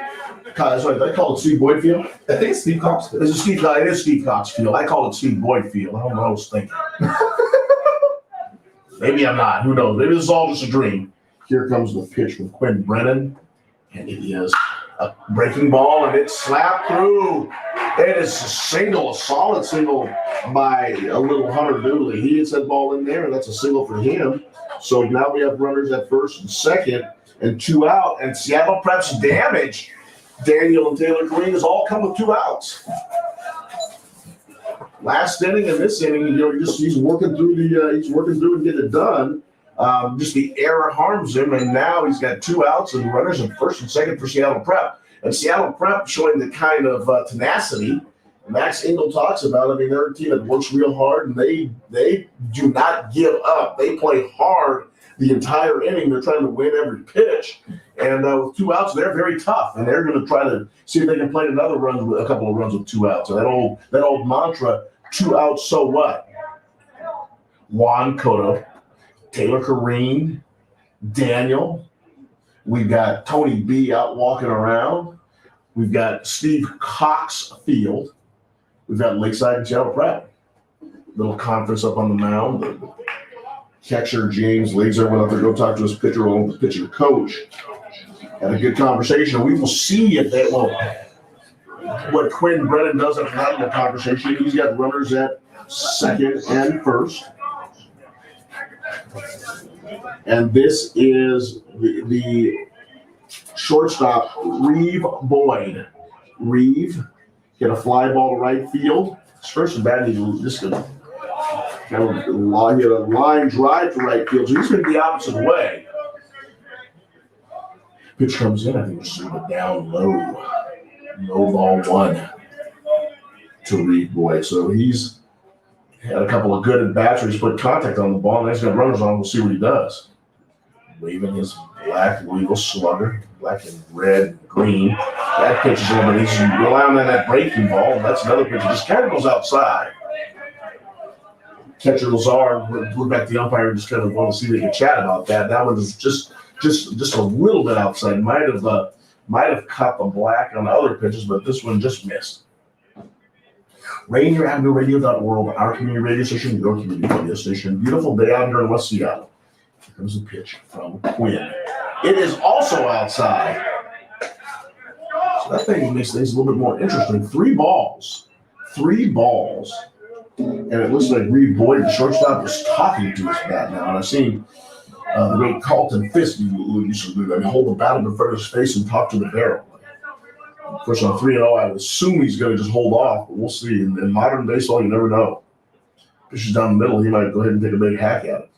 Sorry, did I call it Steve Boyd Field? I think it's Steve Cox Field. It is Steve Cox Field. I call it Steve Boyd Field. I don't know what I was thinking. Maybe I'm not. Who knows? Maybe this is all just a dream. Here comes the pitch from Quinn Brennan. And it is a breaking ball, and it's slapped through. It is a solid single by a little Hunter Dooley. He hits that ball in there, and that's a single for him. So now we have runners at first and second, and 2 out. And Seattle Prep's damage, Daniel and Taylor Green, has all come with 2 outs. Last inning and this inning, he's working through and getting it done. Just the error harms him, and now he's got 2 outs and runners at first and second for Seattle Prep. And Seattle Prep showing the kind of tenacity Max Engel talks about. I mean, they're a team that works real hard, and they do not give up. They play hard the entire inning. They're trying to win every pitch. And with 2 outs, they're very tough, and they're going to try to see if they can play a couple of runs with 2 outs. So that old mantra, 2 outs, so what? Juan Cotto, Taylor Kareem, Daniel. We've got Tony B out walking around. We've got Steve Cox Field. We've got Lakeside and Seattle Prep. Little conference up on the mound. The catcher, James Laser, went up there to go talk to his pitcher along with the pitcher coach. Had a good conversation. We will see if that will what Quinn Brennan does at the conversation. He's got runners at second and first. And this is the shortstop, Reeve Boyd. Reeve hit a fly ball to right field. His first and bad, he's just going to hit a line drive to right field. So he's going to be the opposite way. Pitch comes in. I think it's down low. Low ball 1 to Reeve Boyd. So he's had a couple of good at-bats where he's put contact on the ball, and he's got runners on. We'll see what he does. Waving his black Louisville slugger, black and red and green. That pitch is over. He's relying on that breaking ball, and that's another pitch that just kind of goes outside. Catcher Lazar looked back at the umpire and just kind of wanted to see if they could chat about that. That one was just a little bit outside. Might have caught the black on the other pitches, but this one just missed. Rainier Avenue Radio.world, our community radio station, your community radio station. Beautiful day out here in West Seattle. Here comes a pitch from Quinn. It is also outside. So that thing makes things a little bit more interesting. 3 balls. And it looks like Reeve Boyd, the shortstop, is talking to his bat now. And I've seen the great Carlton Fisk used to do that. Hold the bat in front of his face and talk to the barrel. Of course, on 3-0, I would assume he's going to just hold off, but we'll see. In modern baseball, you never know. Pitches down the middle, he might go ahead and take a big hack at it.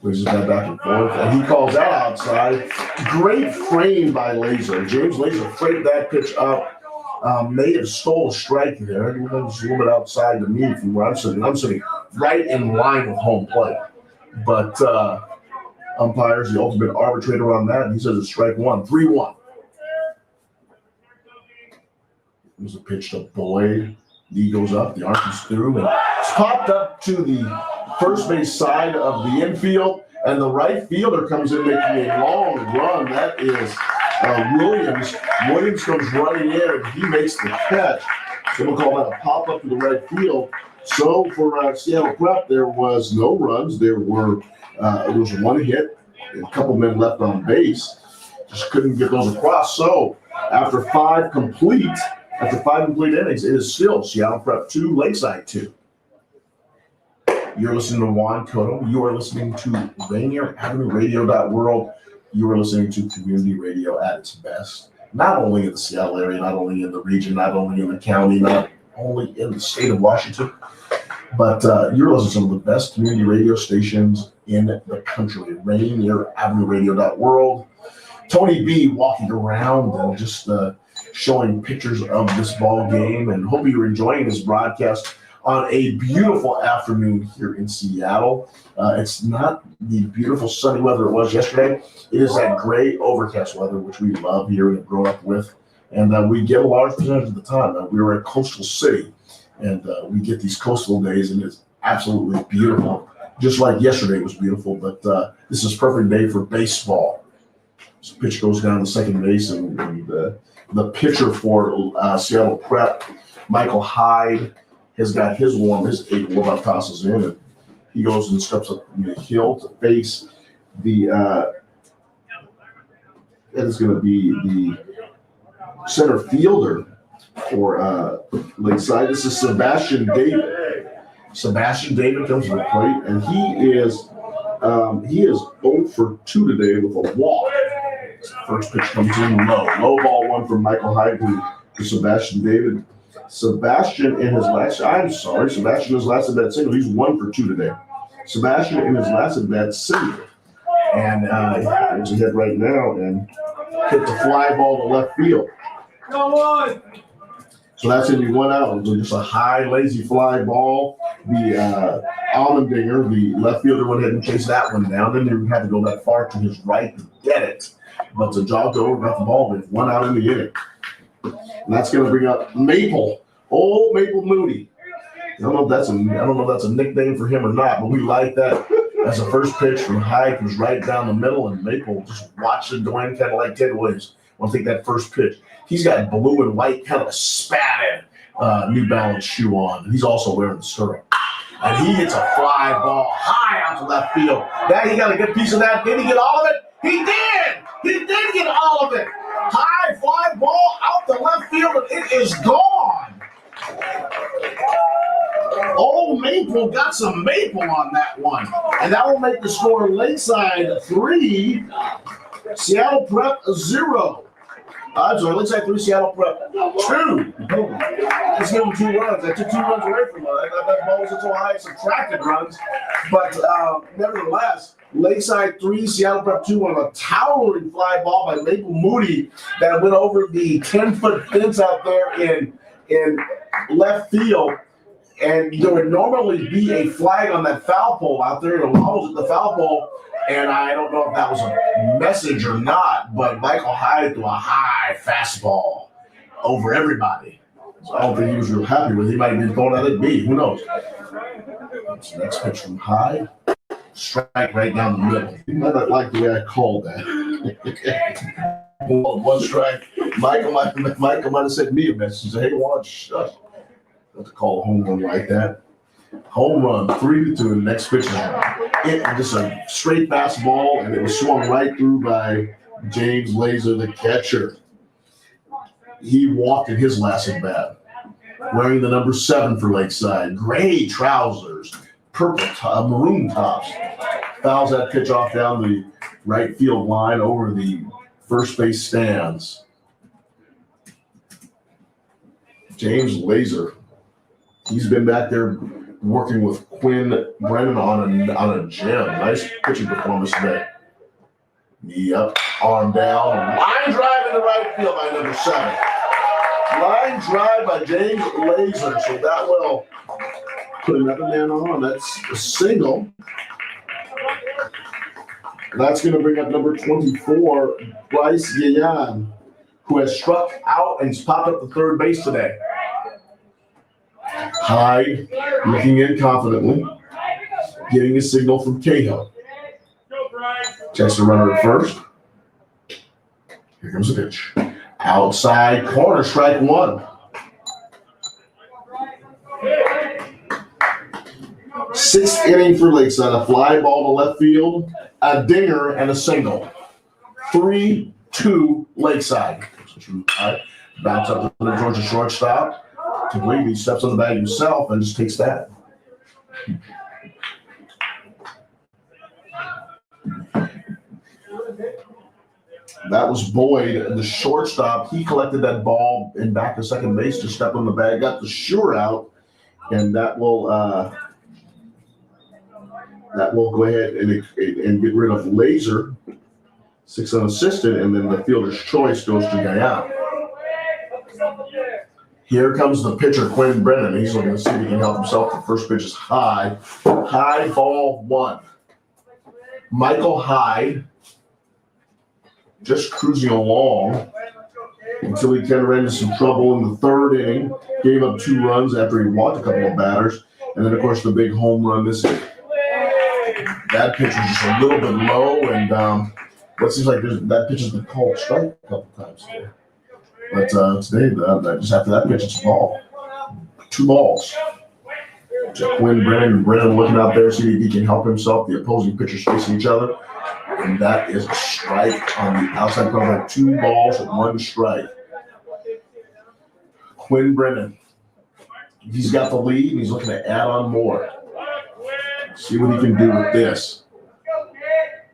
Brings his bat back and forth, and he calls that outside. Great frame by Laser. James Laser framed that pitch up may have stole a strike there. It was a little bit outside the me from where I'm sitting. I'm sitting right in line with home plate. But umpire's the ultimate arbitrator on that. And he says it's strike one, 3-1. There's a pitch to Boyd. Knee goes up, the arm is through, and it's popped up to the first base side of the infield, and the right fielder comes in making a long run. That is Williams. Williams comes running in, and he makes the catch. So we'll call that a pop up to the right field. So for Seattle Prep, there was no runs. There was one hit, a couple men left on base. Just couldn't get those across. So after five complete innings, it is still Seattle Prep 2, Lakeside 2. You're listening to Juan Cotto. You are listening to Rainier Avenue Radio World. You are listening to community radio at its best. Not only in the Seattle area, not only in the region, not only in the county, not only in the state of Washington, but you're listening to some of the best community radio stations in the country. Rainier Avenue Radio World. Tony B walking around and just showing pictures of this ball game, and hope you're enjoying this broadcast on a beautiful afternoon here in Seattle. It's not the beautiful sunny weather it was yesterday. It is that gray overcast weather, which we love here and have grown up with. And we get a large percentage of the time. We are a coastal city, and we get these coastal days, and it's absolutely beautiful. Just like yesterday was beautiful, but this is a perfect day for baseball. This pitch goes down to second base, and the pitcher for Seattle Prep, Michael Hyde, has got his eight warm-up tosses in, and he goes and steps up the hill to face the that is going to be the center fielder for Lakeside. This is Sebastian David. Sebastian David comes to the plate, and he is 0 for 2 today with a walk. First pitch comes in low ball one from Michael Hyde to Sebastian David. Sebastian in his last at-bat single. He's 1 for 2 today. Sebastian in his last at-bat single. And there's a hit right now and hit the fly ball to left field. So that's going to be 1 out. So just a high, lazy fly ball. The Aldendaler, the left fielder, went ahead and chased that one down. Then he had to go that far to his right to get it. But the jogged over, got the ball with 1 out in the inning. And that's going to bring up Maple, old Maple Moody. I don't know if that's a nickname for him or not, but we like that. As a first pitch from Hyde was right down the middle, and Maple just watched it go in, kind of like Ted Williams. Want to take that first pitch. He's got blue and white, kind of a spatted New Balance shoe on. And he's also wearing the stirrup. And he hits a fly ball high out to left field. Now he got a good piece of that. Did he get all of it? He did! He did get all of it. High fly ball out the left field, and it is gone. Old Maple got some maple on that one. And that will make the score Lakeside 3, Seattle Prep 0. I'm sorry, Lakeside 3, Seattle Prep 2. Let's give them 2 runs. I took 2 runs away from them. That ball was so high, subtracted runs. But nevertheless, Lakeside 3, Seattle Prep 2 on a towering fly ball by Maple Moody that went over the 10-foot fence out there in left field. And there would normally be a flag on that foul pole out there. The ball was at the foul pole, and I don't know if that was a message or not, but Michael Hyde threw a high fastball over everybody. So I don't think he was real happy with it. He might have been throwing at it B. Who knows? That's the next pitch from Hyde. Strike right down the middle. You might not like the way I called that. 1 strike. Michael might have sent me a message. He said, hey, Juan, shush. Not to call a home run like that. Home run, 3-2. The next pitch is just a straight fastball, and it was swung right through by James Laser, the catcher. He walked in his last at bat, wearing the number 7 for Lakeside. Gray trousers, purple maroon tops. Fouls that pitch off down the right field line over the first base stands. James Laser. He's been back there working with Quinn Brennan on a gem. Nice pitching performance today. Knee up, arm down, line drive in the right field by number 7. Line drive by James Laser. So that will put another man on. That's a single. That's going to bring up number 24, Bryce Guillen, who has struck out and popped up to third base today. Hyde looking in confidently, getting a signal from Cahill. Checks the runner at first. Here comes the pitch. Outside corner, strike one. Sixth inning for Lakeside. A fly ball to left field, a dinger, and a single. 3-2 Lakeside. Bounce up to the Georgia shortstop. To believe he steps on the bag himself and just takes that. That was Boyd, the shortstop. He collected that ball and back to second base to step on the bag, got the sure out, and that will go ahead and get rid of Laser, 6 unassisted, and then the fielder's choice goes to Guillen. Here comes the pitcher, Quinn Brennan. He's looking to see if he can help himself. The first pitch is high. High ball one. Michael Hyde just cruising along until he kind of ran into some trouble in the third inning. Gave up 2 runs after he walked a couple of batters. And then, of course, the big home run this inning. That pitch was just a little bit low, and it seems like that pitch has been called strike a couple times today. But today, just after that pitch, it's a ball. 2 balls. Quinn Brennan and Brennan looking out there, see if he can help himself. The opposing pitchers facing each other. And that is a strike on the outside corner. 2 balls and 1 strike. Quinn Brennan. He's got the lead, and he's looking to add on more. See what he can do with this.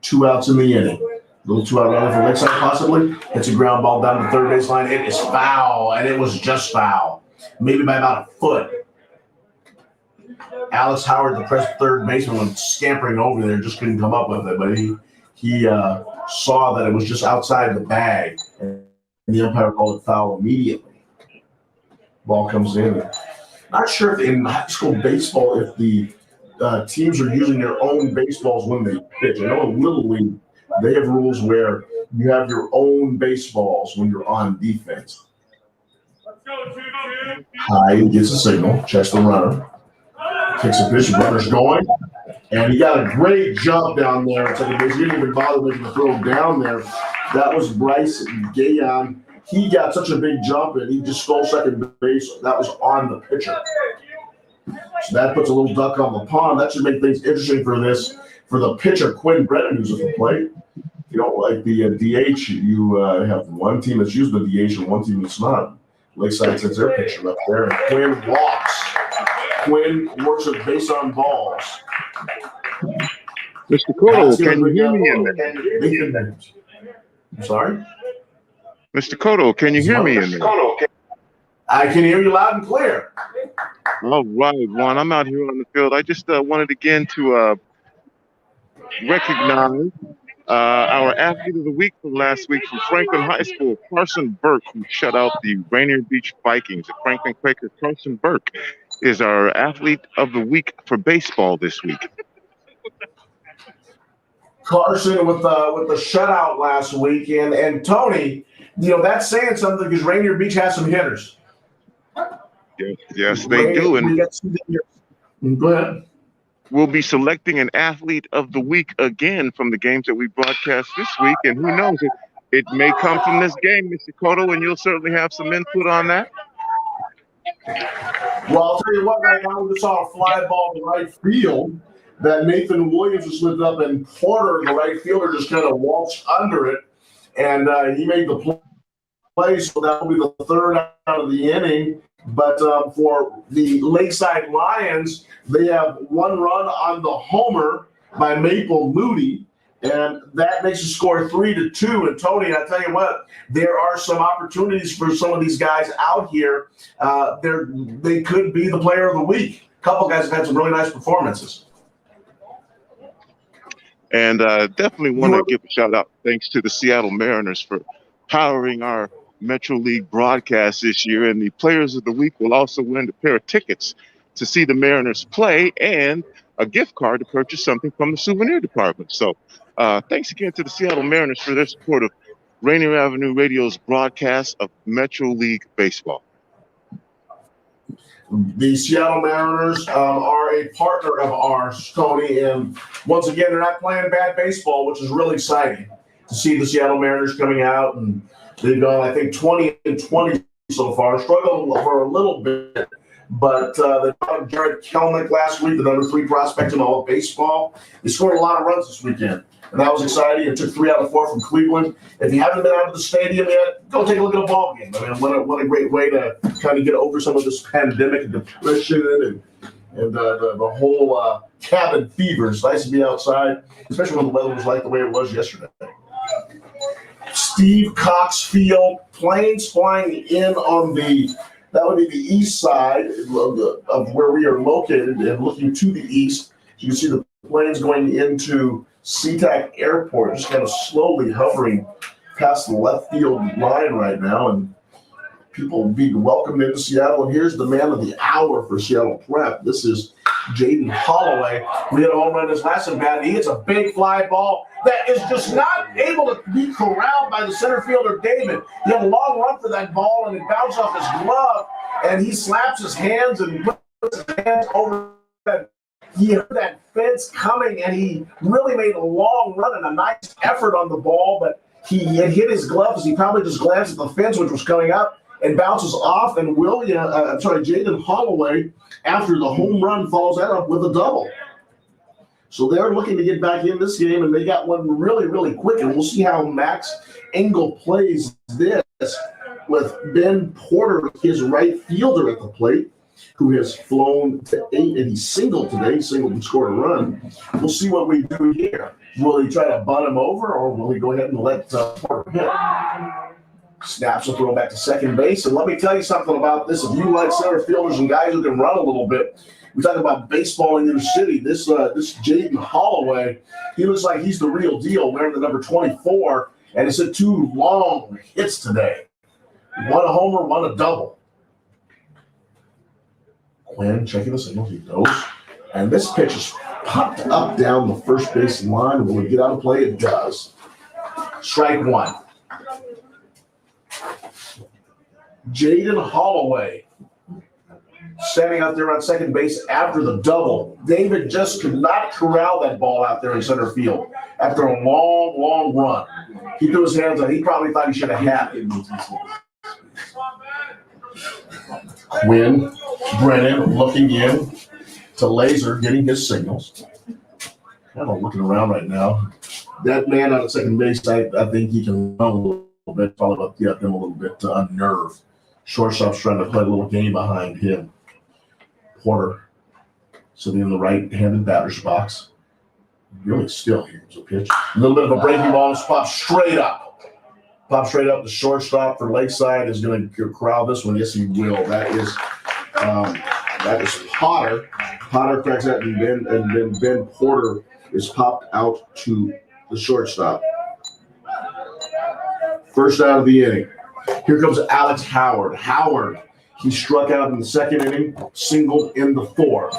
2 outs in the inning. Little 2-out runner for Lakeside possibly. Hits a ground ball down the third baseline. It is foul, and it was just foul. Maybe by about a foot. Alex Howard, the press third baseman, went scampering over there, just couldn't come up with it. But he saw that it was just outside the bag, and the umpire called it foul immediately. Ball comes in. Not sure if in high school baseball, if the teams are using their own baseballs when they pitch. I know in Little League, they have rules where you have your own baseballs when you're on defense. Hyde gets a signal, checks the runner, takes a pitch, runner's going, and he got a great jump down there at second base. He didn't even bother making the throw down there. That was Bryce Guillen. He got such a big jump, and he just stole second base. That was on the pitcher. So that puts a little duck on the pond. That should make things interesting for the pitcher, Quinn Brennan, who's at the plate. You know, like the DH, you have one team that's using the DH and one team that's not. Lakeside sends their pitcher up there, and Quinn walks. Quinn works with base on balls. Mr. Cotto, can you hear me in there? I'm sorry? Mr. Cotto, can you hear me in there? I can hear you loud and clear. All right, Juan, I'm out here on the field. I just wanted again to recognize our athlete of the week from last week from Franklin High School, Carson Burke, who shut out the Rainier Beach Vikings. The Franklin Quaker Carson Burke is our athlete of the week for baseball this week. Carson with the shutout last week, and Tony, you know, that's saying something because Rainier Beach has some hitters. Yes, they do. And go ahead. We'll be selecting an athlete of the week again from the games that we broadcast this week. And who knows, it may come from this game, Mr. Cotto, and you'll certainly have some input on that. Well, I'll tell you what, right now we just saw a fly ball to right field that Nathan Williams just slipped up, and Porter, the right fielder, just kind of waltzed under it, and he made the play, so that will be the 3rd out of the inning. But for the Lakeside Lions, they have 1 run on the homer by Maple Moody, and that makes the score 3-2. And Tony, I tell you what, there are some opportunities for some of these guys out here. They could be the player of the week. A couple guys have had some really nice performances. And definitely want to give a shout out thanks to the Seattle Mariners for powering our Metro League broadcast this year, and the Players of the Week will also win a pair of tickets to see the Mariners play and a gift card to purchase something from the souvenir department. So thanks again to the Seattle Mariners for their support of Rainier Avenue Radio's broadcast of Metro League Baseball. The Seattle Mariners are a partner of ours, Tony, and once again, they're not playing bad baseball, which is really exciting to see the Seattle Mariners coming out, and they've gone, I think, 20-20 so far. Struggled for a little bit, but they got Jared Kelnick last week, the number 3 prospect in all of baseball. They scored a lot of runs this weekend, and that was exciting. It took 3 out of 4 from Cleveland. If you haven't been out to the stadium yet, go take a look at a ball game. I mean, what a great way to kind of get over some of this pandemic and depression and the whole cabin fever. It's nice to be outside, especially when the weather was like the way it was yesterday. Steve Cox Field, planes flying in on that would be the east side of where we are located, and looking to the east. You can see the planes going into SeaTac Airport, just kind of slowly hovering past the left field line right now, and people being welcomed into Seattle. And here's the man of the hour for Seattle Prep. This is Jaden Holloway. We had a home run his last at bat. He hits a big fly ball that is just not able to be corralled by the center fielder, David. He had a long run for that ball, and it bounced off his glove, and he slaps his hands and puts his hands over that. He heard that fence coming, and he really made a long run and a nice effort on the ball, but he had hit his gloves. He probably just glanced at the fence, which was coming up, and bounces off, and Jaden Holloway, after the home run, follows that up with a double. So they're looking to get back in this game, and they got one really, really quick, and we'll see how Max Engel plays this with Ben Porter, his right fielder at the plate, who has flown to 8, and he's singled today. He singled and scored a run. We'll see what we do here. Will he try to bunt him over, or will he go ahead and let Porter hit? Snaps a throw back to second base. And let me tell you something about this. If you like center fielders and guys who can run a little bit, we talk about baseball in your city. This Jaden Holloway, he looks like he's the real deal, wearing the number 24, and it's hit 2 long hits today. One a homer, one a double. Quinn checking the signal. He goes. And this pitch is popped up down the first base line. Will it get out of play? It does. Strike 1. Jaden Holloway standing out there on second base after the double. David just could not corral that ball out there in center field after a long, long run. He threw his hands on. He probably thought he should have had it. Quinn Brennan looking in to Laser, getting his signals. Kind of looking around right now. That man on second base, I think he can run a little bit. Probably about to get him a little bit unnerved. Shortstop's trying to play a little game behind him. Porter sitting in the right-handed batter's box. Really still. Here's a pitch. A little bit of a breaking ball. It's popped straight up. Pop straight up. The shortstop for Lakeside is going to corral this one. Yes, he will. That is Potter. Potter cracks that, and then Ben Porter is popped out to the shortstop. First out of the inning. Here comes Alex Howard. Howard, he struck out in the second inning, singled in the fourth.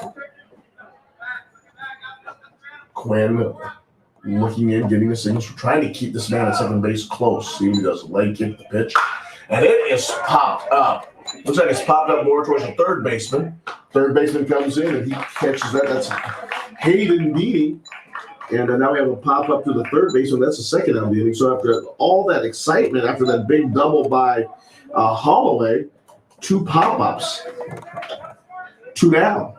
Quinn looking in, getting the signals, trying to keep this man at second base close. See if he does a leg kick the pitch. And it is popped up. Looks like it's popped up more towards the third baseman. Third baseman comes in, and he catches that. That's Hayden Beatty. And now we have a pop up to the third baseman. That's the second out of the inning. So after all that excitement, after that big double by Holloway, 2 pop-ups, 2 down.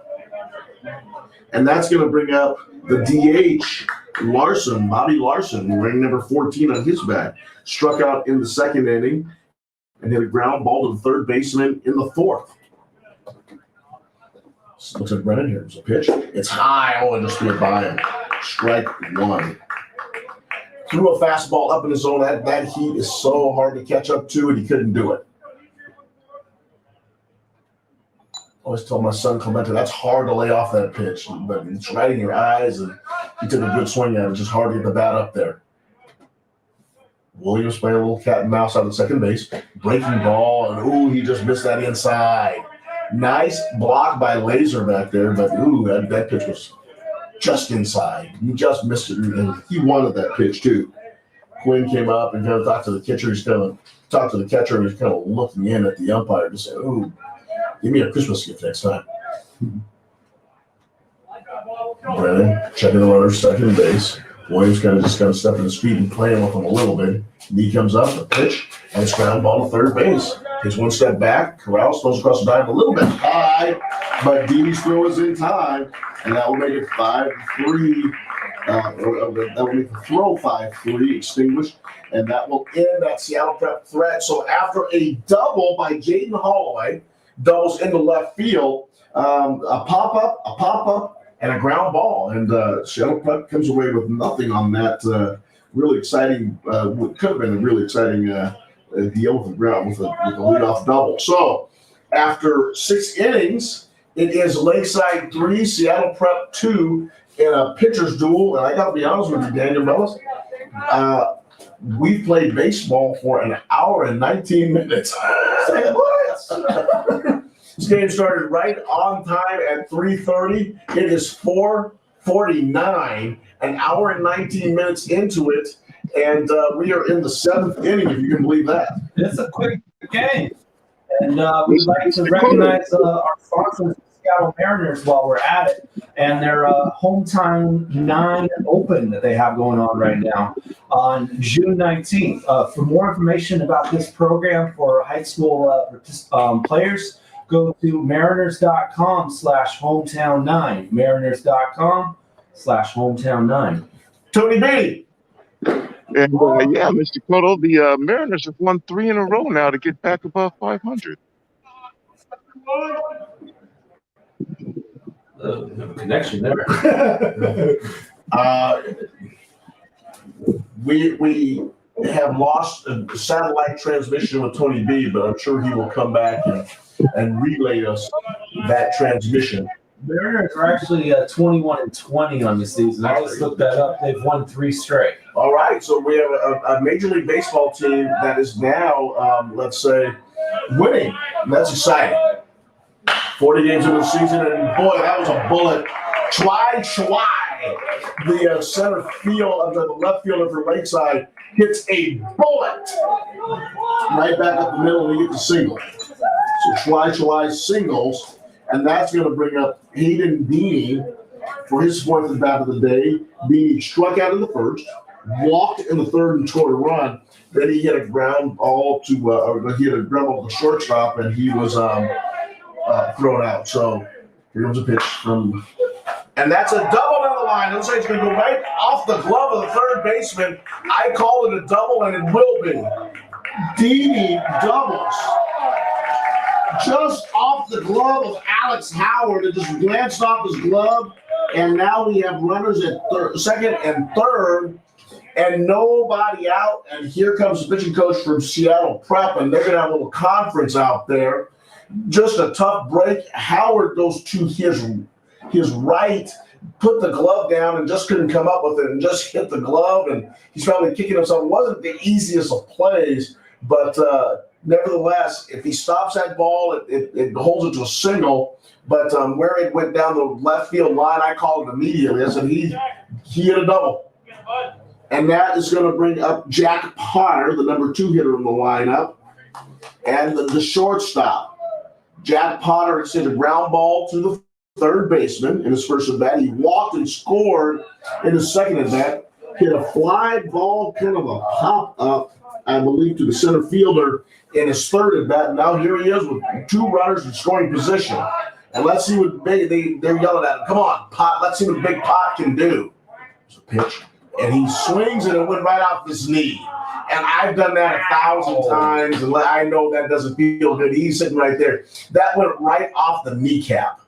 And that's going to bring up the DH, Larson, Bobby Larson, wearing number 14 on his back. Struck out in the second inning and hit a ground ball to the third baseman in the fourth. Looks like Brennan here. There's a pitch. It's high. Oh, and just threw it by him. Strike 1. Threw a fastball up in his zone. That heat is so hard to catch up to, and he couldn't do it. I always told my son Clemente, that's hard to lay off that pitch, but it's right in your eyes, and he took a good swing at it. It's just hard to get the bat up there. Williams playing a little cat and mouse out at second base. Breaking ball, and he just missed that inside. Nice block by Laser back there, but that pitch was just inside. He just missed it, and he wanted that pitch too. Quinn came up and kind of talked to the catcher. He's kind of talked to the catcher, and he's kind of looking in at the umpire to say, give me a Christmas gift next time. Brennan checking the runner second base. Williams kind of stepping his feet and playing with him a little bit. Knee comes up, the pitch, and it's ground ball to third base. Takes one step back. Corral throws across the diamond a little bit high, but Dini's throw is in time, and that will make it 5-3. That will make the throw 5-3 extinguished, and that will end that Seattle Prep threat. So after a double by Jaden Holloway, doubles into left field, a pop-up, and a ground ball. And Seattle Prep comes away with nothing on that really exciting, what could have been a really exciting deal with the ground with a leadoff double. So after 6 innings, it is Lakeside 3, Seattle Prep 2 in a pitcher's duel. And I got to be honest with you, Daniel Bellis, we played baseball for an hour and 19 minutes. Say what? This game started right on time at 3:30. It is 4:49, an hour and 19 minutes into it, and we are in the 7th inning, if you can believe that. It's a quick game. And we'd like to recognize our sponsors, the Seattle Mariners, while we're at it, and their Hometown 9 Open that they have going on right now on June 19th. For more information about this program for high school players, go to mariners.com/hometown9. Mariners.com/hometown9. Tony B. And Mr. Cotto, the Mariners have won 3 in a row now to get back above 500. We have a connection there. We have lost a satellite transmission with Tony B, but I'm sure he will come back and relay us that transmission. Mariners are actually 21-20 on the season. I just looked that up. They've won 3 straight. All right, so we have a Major League Baseball team that is now, let's say, winning. That's exciting. 40 games into the season, and boy, that was a bullet. Chwai, the center field, the left fielder for Lakeside, hits a bullet right back up the middle, and he gets a single. So Chwai singles, and that's going to bring up Hayden Beanie for his 4th at bat of the day. Beanie struck out in the first, walked in the third and scored a run. Then he hit a ground ball to the shortstop, and he was thrown out. So here comes a pitch from, and that's a double down the line. Looks like it's going to go right off the glove of the third baseman. I call it a double, and it will be. Dini doubles just off the glove of Alex Howard. It just glanced off his glove, and now we have runners at second and third, and nobody out. And here comes the pitching coach from Seattle Prep, and they're going to have a little conference out there. Just a tough break. Howard goes to his right, put the glove down, and just couldn't come up with it, and just hit the glove, and he's probably kicking himself. It wasn't the easiest of plays, but nevertheless, if he stops that ball, it holds it to a single. But where it went down the left field line, I called it immediately. I said he hit a double. And that is going to bring up Jack Potter, the number 2 hitter in the lineup, and the shortstop. Jack Potter has hit a ground ball to the third baseman in his first at bat. He walked and scored in his second at bat. Hit a fly ball, kind of a pop up, I believe, to the center fielder in his third at bat. Now here he is with 2 runners in scoring position. And let's see what they're yelling at him. Come on, Pot. Let's see what Big Pot can do. There's a pitch. And he swings and it went right off his knee. And I've done that 1,000 times, and I know that doesn't feel good. He's sitting right there. That went right off the kneecap.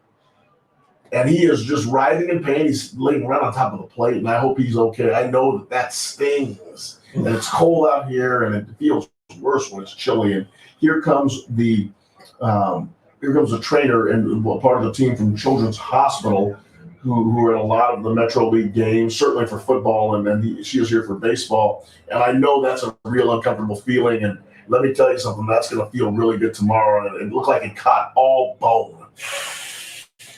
And he is just writhing in pain. He's laying right on top of the plate, and I hope he's okay. I know that stings. And it's cold out here, and it feels worse when it's chilly. And here comes the trainer and part of the team from Children's Hospital, who are in a lot of the Metro League games, certainly for football, and then she was here for baseball. And I know that's a real uncomfortable feeling. And let me tell you something, that's going to feel really good tomorrow. And it looked like it caught all bone.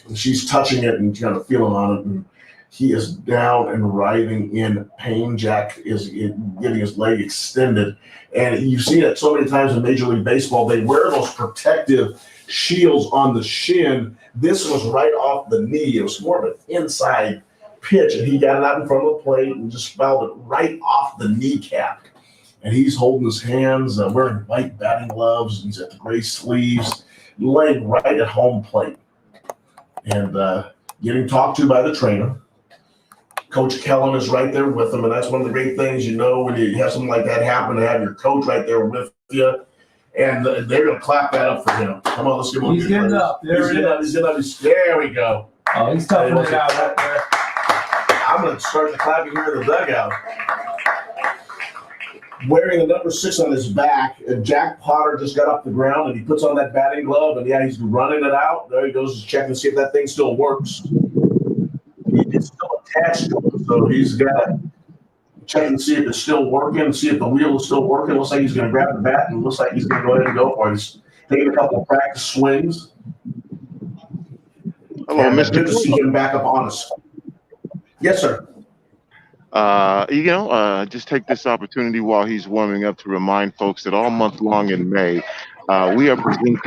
And she's touching it and kind of feeling on it. And he is down and writhing in pain. Jack is getting his leg extended. And you've seen it so many times in Major League Baseball. They wear those protective shields on the shin. This was right off the knee. It was more of an inside pitch, and he got it out in front of the plate and just fouled it right off the kneecap. And he's holding his hands, wearing white batting gloves. He's got the gray sleeves, laying right at home plate, and getting talked to by the trainer. Coach Kellen is right there with him, and that's one of the great things, when you have something like that happen, to have your coach right there with you. And they're going to clap that up for him. Come on, let's give him a He's getting up. There we go. Oh, he's toughing it out right there. I'm going to start the clapping here in the dugout. Wearing the number 6 on his back, Jack Potter just got off the ground, and he puts on that batting glove, and he's running it out. There he goes to check and see if that thing still works. It's still attached to him, so he's got to check and see if it's still working, see if the wheel is still working. Looks like he's going to grab the bat, and looks like he's going to go ahead and go for it. He's taking a couple of practice swings. Hello, Mr. Good to see him back up on us. Yes, sir. Just take this opportunity while he's warming up to remind folks that all month long in May, we are presenting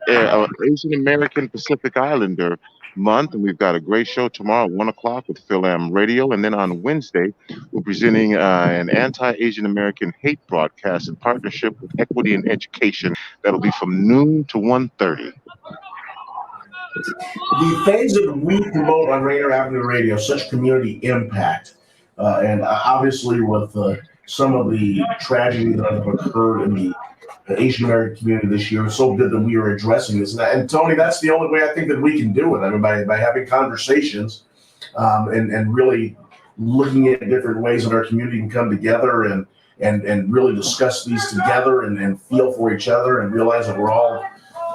Asian American Pacific Islander Month, and we've got a great show tomorrow at 1 o'clock with Phil Am Radio, and then on Wednesday we're presenting an anti-Asian American hate broadcast in partnership with Equity in Education. That'll be from noon to 1:30. The things that we promote on Rainier Avenue Radio, such community impact, and obviously with some of the tragedy that have occurred in the Asian American community this year, it's so good that we are addressing this. And Tony, that's the only way I think that we can do it. I mean, by having conversations and really looking at different ways that our community can come together and really discuss these together and feel for each other and realize that we're all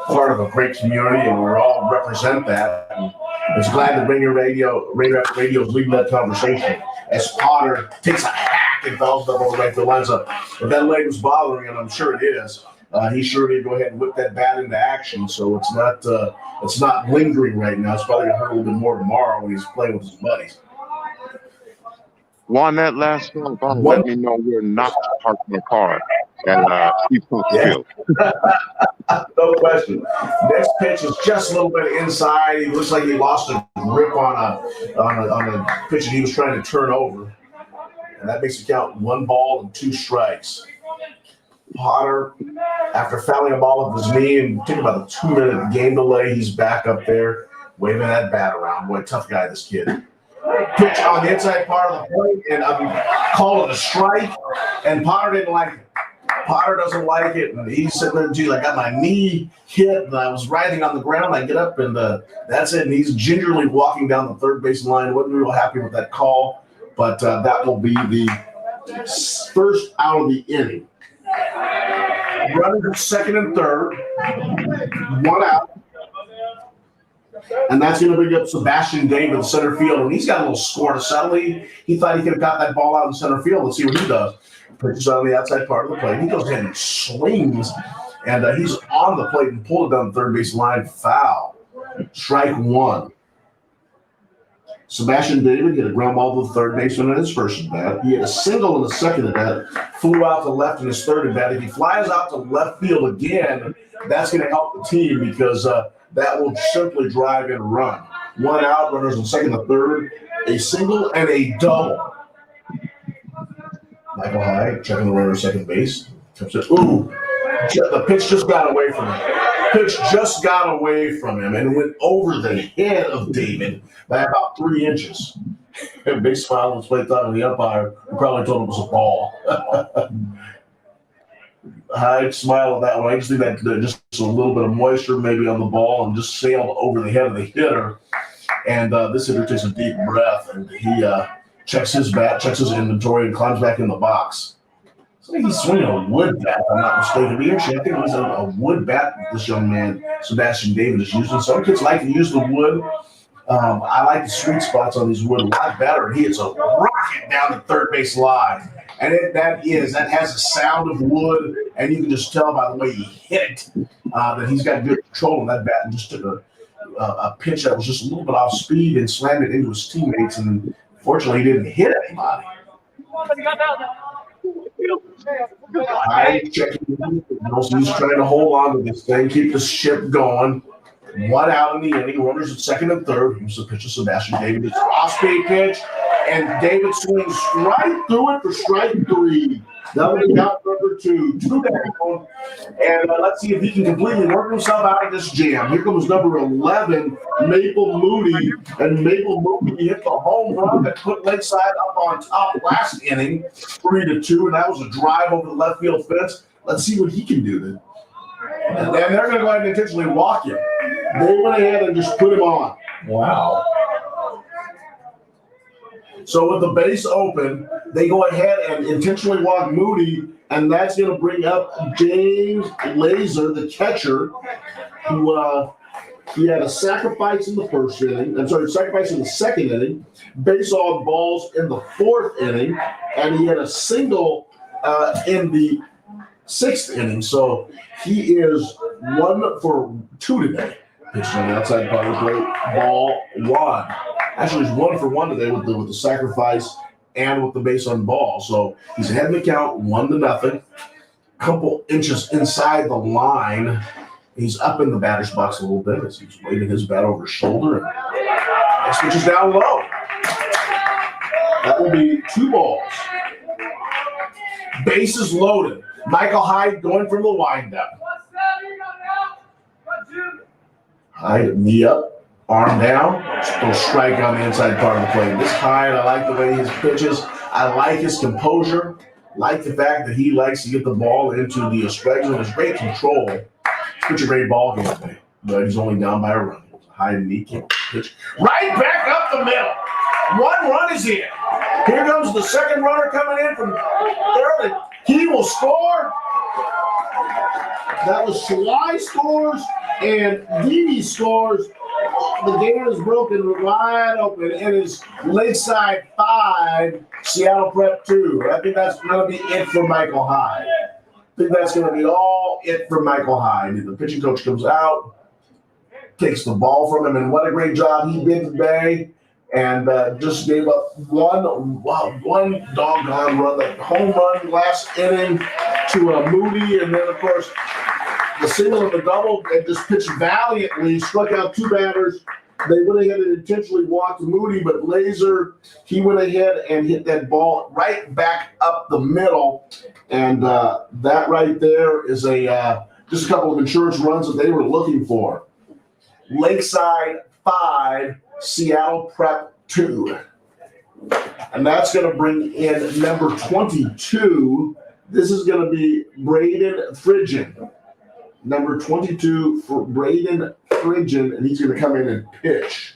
part of a great community and we all represent that. And it's glad that Rainier Radio is leading that conversation as Potter takes a hack and fouls up over right the lines up. If that leg was bothering him, I'm sure it is. He sure did go ahead and whip that bat into action, so it's not lingering right now. It's probably gonna hurt a little bit more tomorrow when he's playing with his buddies. Juan, that last one, let me know we're not parked in the car at Steve Cox Field. No question. Next pitch is just a little bit inside. He looks like he lost a grip on a pitch that he was trying to turn over. And that makes it count 1 ball and 2 strikes. Potter, after fouling a ball with his knee and taking about a 2-minute game delay, he's back up there waving that bat around. Boy, tough guy, this kid. Pitch on the inside part of the plate, and I'm calling it a strike, and Potter didn't like it. Potter doesn't like it, and he's sitting there, geez, I got my knee hit, and I was writhing on the ground. I get up, and that's it. And he's gingerly walking down the third base line. Wasn't real happy with that call, but that will be the first out of the inning. Running to second and third, 1 out. And that's going to bring up Sebastian David, center field, and he's got a little score to settle. He thought he could have got that ball out in center field. Let's see what he does. Pitches on the outside part of the plate. He goes ahead and swings, and he's on the plate and pulled it down the third base line. Foul. Strike 1. Sebastian David hit a ground ball to the third baseman in his first at bat. He had a single in the second at bat, flew out to left in his third at bat. If he flies out to left field again, that's going to help the team because that will simply drive in a run. 1 out, runners on second and third, a single and a double. Michael High checking the runner at second base. Ooh, the pitch just got away from him. And went over the head of David by about 3 inches. A big smile on his plate, thought of the umpire, who probably told him it was a ball. I smiled at that one. I just think that just a little bit of moisture maybe on the ball and just sailed over the head of the hitter. And this hitter takes a deep breath and he checks his bat, checks his inventory, and climbs back in the box. I think he's swinging a wood bat, if I'm not mistaken. I think he's a wood bat this young man, Sebastian David, is using. Some kids like to use the wood. I like the sweet spots on these wood a lot better. He hits a rocket down the third base line. And that has a sound of wood, and you can just tell by the way he hit it that he's got good control on that bat and just took a pitch that was just a little bit off speed and slammed it into his teammates. And fortunately, he didn't hit anybody. Hyde checking. He's trying to hold on to this thing, keep the ship going. 1 out in the inning. Runners at second and third. Here's the pitch to Sebastian David. It's an off-speed pitch, and David swings right through it for strike 3. That'll be out number 2. 2 down. And let's see if he can completely work himself out of this jam. Here comes number 11, Maple Moody. And Maple Moody hit the home run that put Lakeside up on top last inning, 3-2. And that was a drive over the left field fence. Let's see what he can do then. And they're going to go ahead and intentionally walk him. They went ahead and just put him on. Wow. So with the base open, they go ahead and intentionally walk Moody, and that's going to bring up James Laser, the catcher, who he had a sacrifice in the first inning. Sacrifice in the second inning, base on balls in the fourth inning, and he had a single in the sixth inning. So he is 1 for 2 today. Pitched on the outside part of the plate, ball 1. Actually, he's 1 for 1 today with the sacrifice and with the base on ball. So he's ahead in the count, 1-0. Couple inches inside the line. He's up in the batter's box a little bit as he's waving his bat over his shoulder. And switches down low. That will be 2 balls. Bases loaded. Michael Hyde going from the windup. Hyde, knee up, arm down, still strike on the inside part of the plate. This Hyde, I like the way he pitches. I like his composure. Like the fact that he likes to get the ball into the strike zone. His great control. Such a great ball game today. But he's only down by a run. Hyde knee kick pitch. Right back up the middle. 1 run is in. Here comes the second runner coming in from third. He will score. That was Shalai scores and Dini scores. The game is broken wide open. It is Lakeside 5, Seattle Prep 2. I think that's going to be it for Michael Hyde. I think that's going to be all it for Michael Hyde. The pitching coach comes out, takes the ball from him, and what a great job he did today. And just gave up one doggone run, that home run last inning to Moody, and then of course the single and the double, and just pitched valiantly, struck out 2 batters. They went ahead and intentionally walked Moody, but Laser, he went ahead and hit that ball right back up the middle, and that right there is just a couple of insurance runs that they were looking for. Lakeside 5. Seattle Prep 2. And that's going to bring in number 22. This is going to be Braden Frigian. Number 22 for Braden Frigian, and he's going to come in and pitch.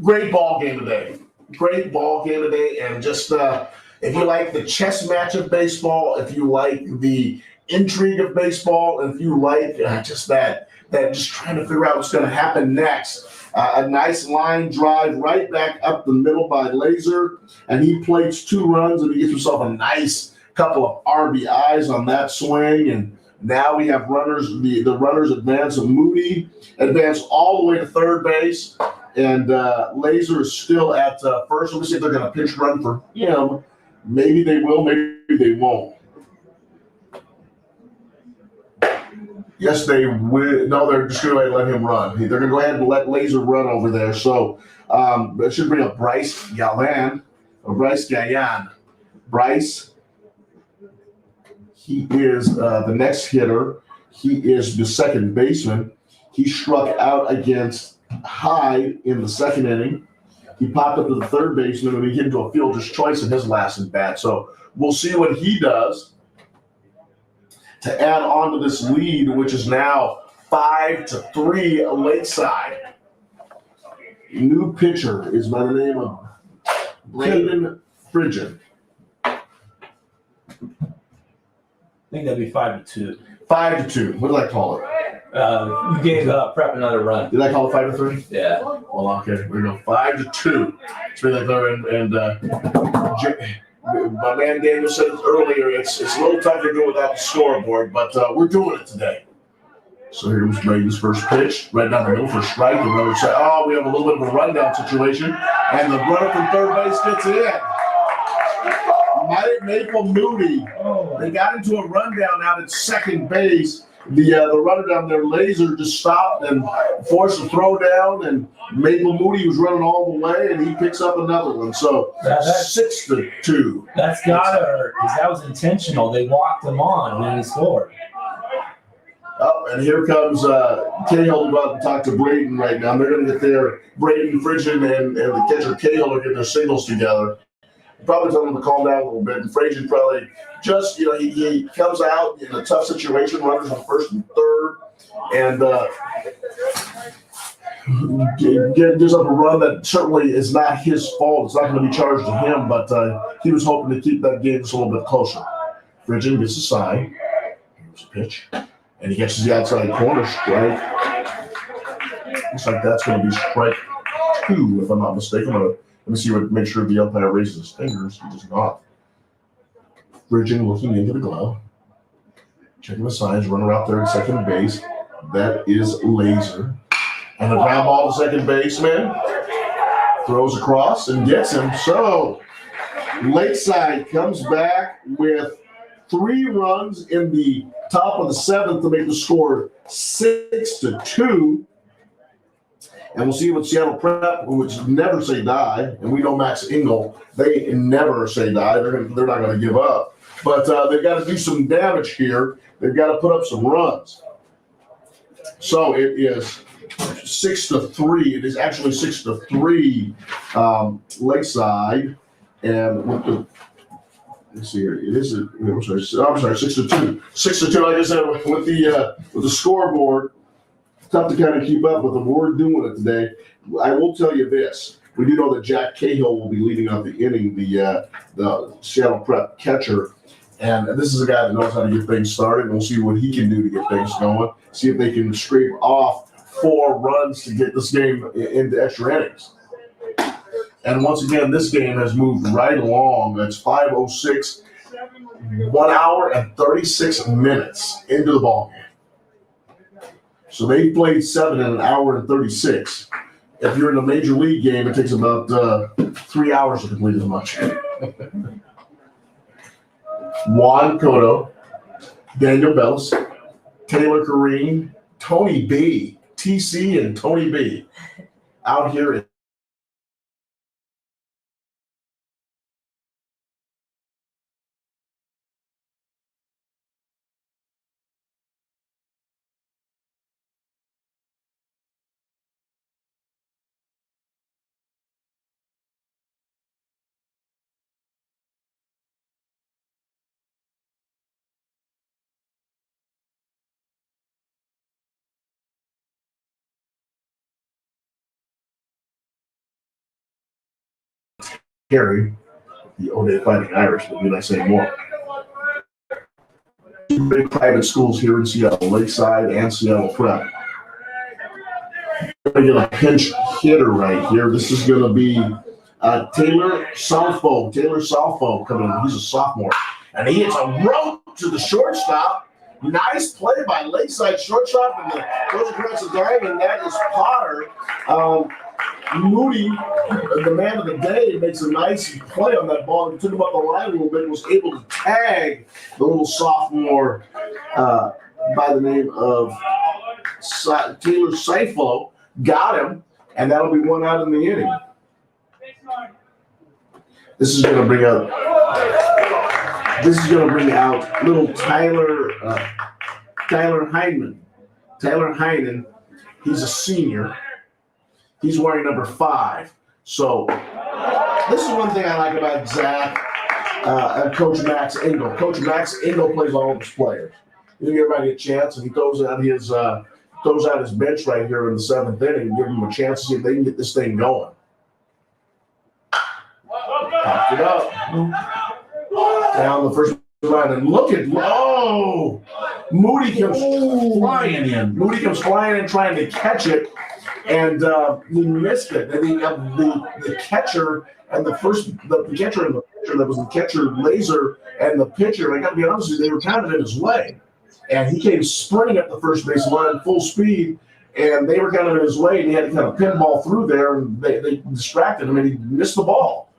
Great ball game today. Great ball game today. And just if you like the chess match of baseball, if you like the intrigue of baseball, if you like just that just trying to figure out what's going to happen next. A nice line drive right back up the middle by Laser, and he plates 2 runs, and he gets himself a nice couple of RBIs on that swing. And now we have runners. The runners advance, and Moody advance all the way to third base, and Laser is still at first. Let me see if they're going to pitch run for him. Maybe they will, maybe they won't. Yes, they will. No, they're just going to let him run. They're going to go ahead and let Laser run over there. So that should bring up Bryce Gayan. Bryce, he is the next hitter. He is the second baseman. He struck out against Hyde in the second inning. He popped up to the third baseman, and he hit into a fielder's choice in his last at bat. So we'll see what he does to add on to this lead, which is now 5-3 Lakeside. New pitcher is by the name of Braden Frigian. I think that'd be 5-2. 5-2. What do I call it? You gave Prep another run. Did I call it 5-3? Yeah. Well, okay. We're going 5-2. It's really clear. And my man Daniel said it earlier, it's a little tough to do without the scoreboard, but we're doing it today. So here's Brady's first pitch, right down the middle for strike. The runner said, we have a little bit of a rundown situation. And the runner from third base gets in. Maple Moody. They got into a rundown out at second base. The runner down there, Laser, just stopped and forced a throw down, and Maple Moody was running all the way, and he picks up another one. So 6-2. That's gotta hurt, because that was intentional. They walked him on when he scored. Oh, and here comes Cahill about to talk to Braden right now. They're going to get there. Braden, Frigian, and the catcher Cahill are getting their signals together. Probably tell him to calm down a little bit. And Frazier probably just, he comes out in a tough situation, runners on first and third, and gives up a run that certainly is not his fault. It's not going to be charged to him, but he was hoping to keep that game just a little bit closer. Frigian gets a sign. Here's a pitch. And he catches the outside corner strike. Looks like that's going to be strike 2, if I'm not mistaken. Let me see make sure the umpire raises his fingers. He does not. Frigian looking into the glove. Checking the signs. Runner out there at second base. That is Laser. And the ground ball to second baseman. Throws across and gets him. So Lakeside comes back with 3 runs in the top of the 7th to make the score 6-2. And we'll see what Seattle Prep, which never say die, and we know Max Engel, they never say die. They're not going to give up. But they've got to do some damage here. They've got to put up some runs. So it is 6-3. It is actually 6-3 Lakeside. And with the let's see here. It is. I'm sorry. 6-2. 6-2. Like I said, with the scoreboard, tough to kind of keep up with them. We're doing it today. I will tell you this: we do know that Jack Cahill will be leading up the inning, the Seattle Prep catcher, and this is a guy that knows how to get things started. And we'll see what he can do to get things going. See if they can scrape off 4 runs to get this game into extra innings. And once again, this game has moved right along. It's 5:06, 1 hour and 36 minutes into the ballgame. So they played 7 in an hour and 36. If you're in a major league game, it takes about 3 hours to complete as much. Juan Cotto, Daniel Bellis, Taylor Kareem, Tony B, TC, and Tony B out here. Carry the O'Day Fighting Irish, but need I say more? 2 big private schools here in Seattle, Lakeside and Seattle Prep. We're going to get a pinch hitter right here. This is going to be Taylor Salfo coming in. He's a sophomore. And he hits a rope to the shortstop. Nice play by Lakeside shortstop, and goes across the diamond, and that is Potter. Moody, the man of the day, makes a nice play on that ball. He took him up the line a little bit and was able to tag the little sophomore by the name of Taylor Seifo. Got him, and that'll be 1 out in the inning. This is going to bring out little Tyler Heineman. Tyler Heinen, he's a senior. He's wearing number 5. So this is one thing I like about Zach and Coach Max Engel. Coach Max Engel plays all of his players. He give everybody a chance, and he throws out his bench right here in the 7th inning, give them a chance to see if they can get this thing going. Popped it up. Down the first line, and look at, Moody comes flying in. Moody comes flying in trying to catch it, and he missed it. And the catcher and the catcher and the pitcher, that was the catcher laser and the pitcher, I got to be honest with you, they were kind of in his way. And he came sprinting up the first base line full speed, and they were kind of in his way, and he had to kind of pinball through there, and they distracted him, and he missed the ball.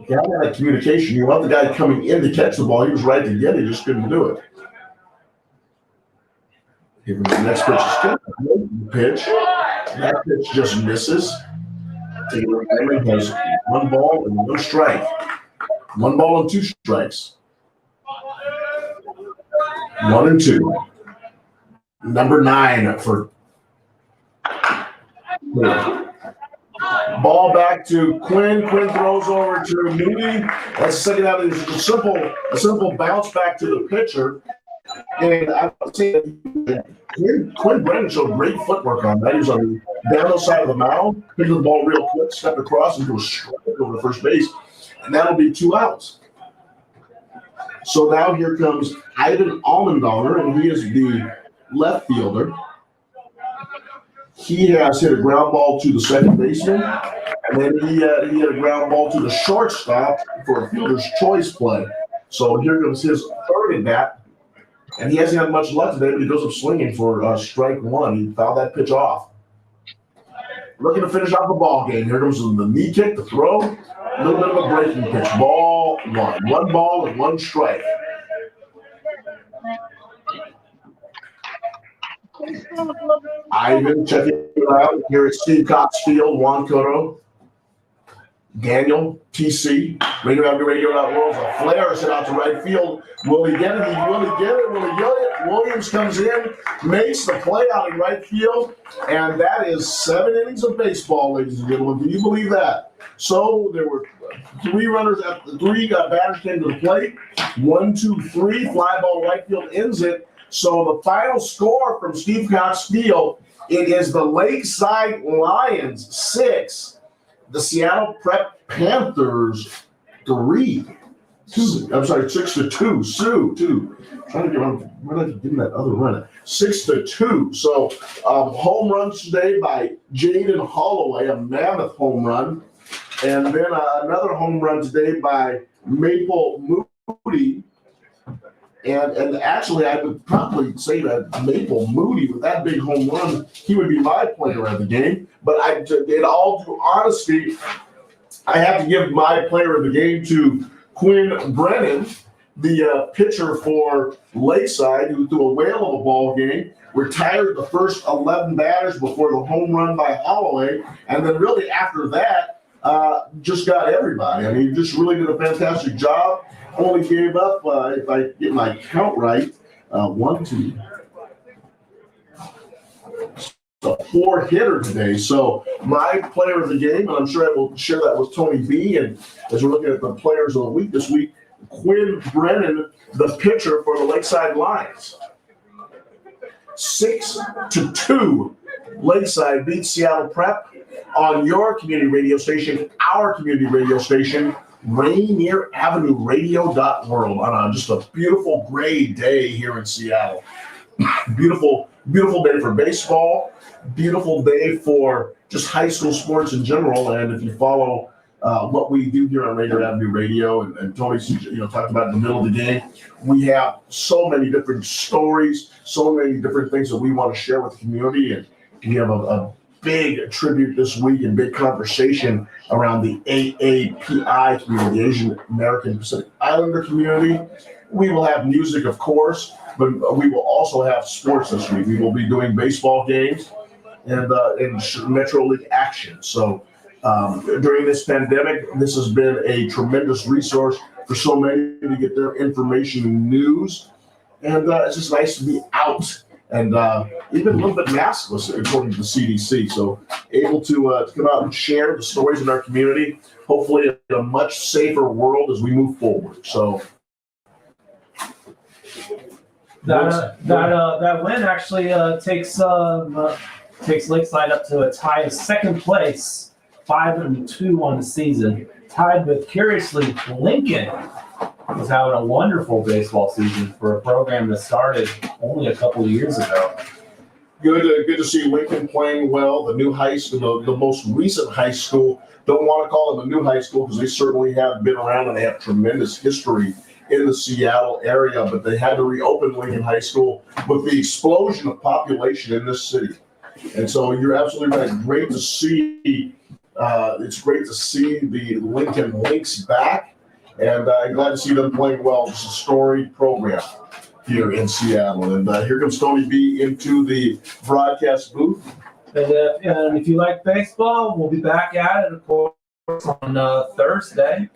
Yeah, that communication. You want the guy coming in to catch the ball. He was right to get it, he just couldn't do it. Here comes the next pitch. Pitch. That pitch just misses. Taylor Henry has 1 ball and 1 strike. 1 ball and 2 strikes. 1 and 2. Number 9 for ball back to Quinn. Quinn throws over to Moody. That's the second out. It's a simple bounce back to the pitcher. And I would say Quinn Brennan showed great footwork on that. He was on the down the side of the mound, picked the ball real quick, stepped across, and goes straight over to first base. And that'll be 2 outs. So now here comes Ivan Aldendaler, and he is the left fielder. He has hit a ground ball to the second baseman, and then he hit a ground ball to the shortstop for a fielder's choice play. So here comes his third at bat. And he hasn't had much luck today, but he goes up swinging for strike 1. He fouled that pitch off. Looking to finish off the ball game. Here comes the knee kick, the throw. A little bit of a breaking pitch. Ball 1. 1 ball and 1 strike. Ivan checking it out here at Steve Cox Field. Juan Cotto. Daniel, TC, Rainier Avenue Radio App. A flare sent out to right field. Will he get it? Will he get it? Will he get it? Williams comes in, makes the play out in right field, and that is 7 innings of baseball, ladies and gentlemen. Can you believe that? So there were 3 runners at the 3 batters came to the plate. 1, 2, 3, fly ball to right field ends it. So the final score from Steve Cox Field, it is the Lakeside Lions 6. The Seattle Prep Panthers 3. 6-2. Sioux 2. Trying to get on. Where did I give that other run? 6-2. So home runs today by Jaden Holloway, a mammoth home run, and then another home run today by Maple Moody. And actually, I would probably say that Maple Moody, with that big home run, he would be my player of the game. But in all due honesty, I have to give my player of the game to Quinn Brennan, the pitcher for Lakeside, who threw a whale of a ball game, retired the first 11 batters before the home run by Holloway, and then really after that, just got everybody. I mean, he just really did a fantastic job. Only gave up, if I get my count right, 1, 2. A 4-hitter today. So my player of the game, and I'm sure I will share that with Tony B. And as we're looking at the players of the week this week, Quinn Brennan, the pitcher for the Lakeside Lions. 6-2. Lakeside beats Seattle Prep on your community radio station, our community radio station, Rainier Avenue Radio.world, on just a beautiful gray day here in Seattle. Beautiful day for baseball. Beautiful day for just high school sports in general. And if you follow what we do here on Rainier Avenue Radio, and Tony, talked about in the middle of the game, we have so many different stories, so many different things that we want to share with the community. And we have a big tribute this week and big conversation around the AAPI community, the Asian American Pacific Islander community. We will have music, of course, but we will also have sports this week. We will be doing baseball games and Metro League action. So during this pandemic, this has been a tremendous resource for so many to get their information and news. And it's just nice to be out and even a little bit maskless, according to the CDC. So able to come out and share the stories in our community, hopefully in a much safer world as we move forward. So that win actually takes Lakeside up to a tie of second place, 5-2 on the season, tied with, curiously, Lincoln is having a wonderful baseball season for a program that started only a couple of years ago. Good to see Lincoln playing well. The new high school, the most recent high school, don't want to call them a new high school because they certainly have been around and they have tremendous history in the Seattle area, but they had to reopen Lincoln High School with the explosion of population in this city. And so you're absolutely right. Great to see. It's great to see the Lincoln Lynx back, and I'm glad to see them playing well. It's a storied program here in Seattle. And here comes Tony B into the broadcast booth. And if you like baseball, we'll be back at it, of course, on Thursday.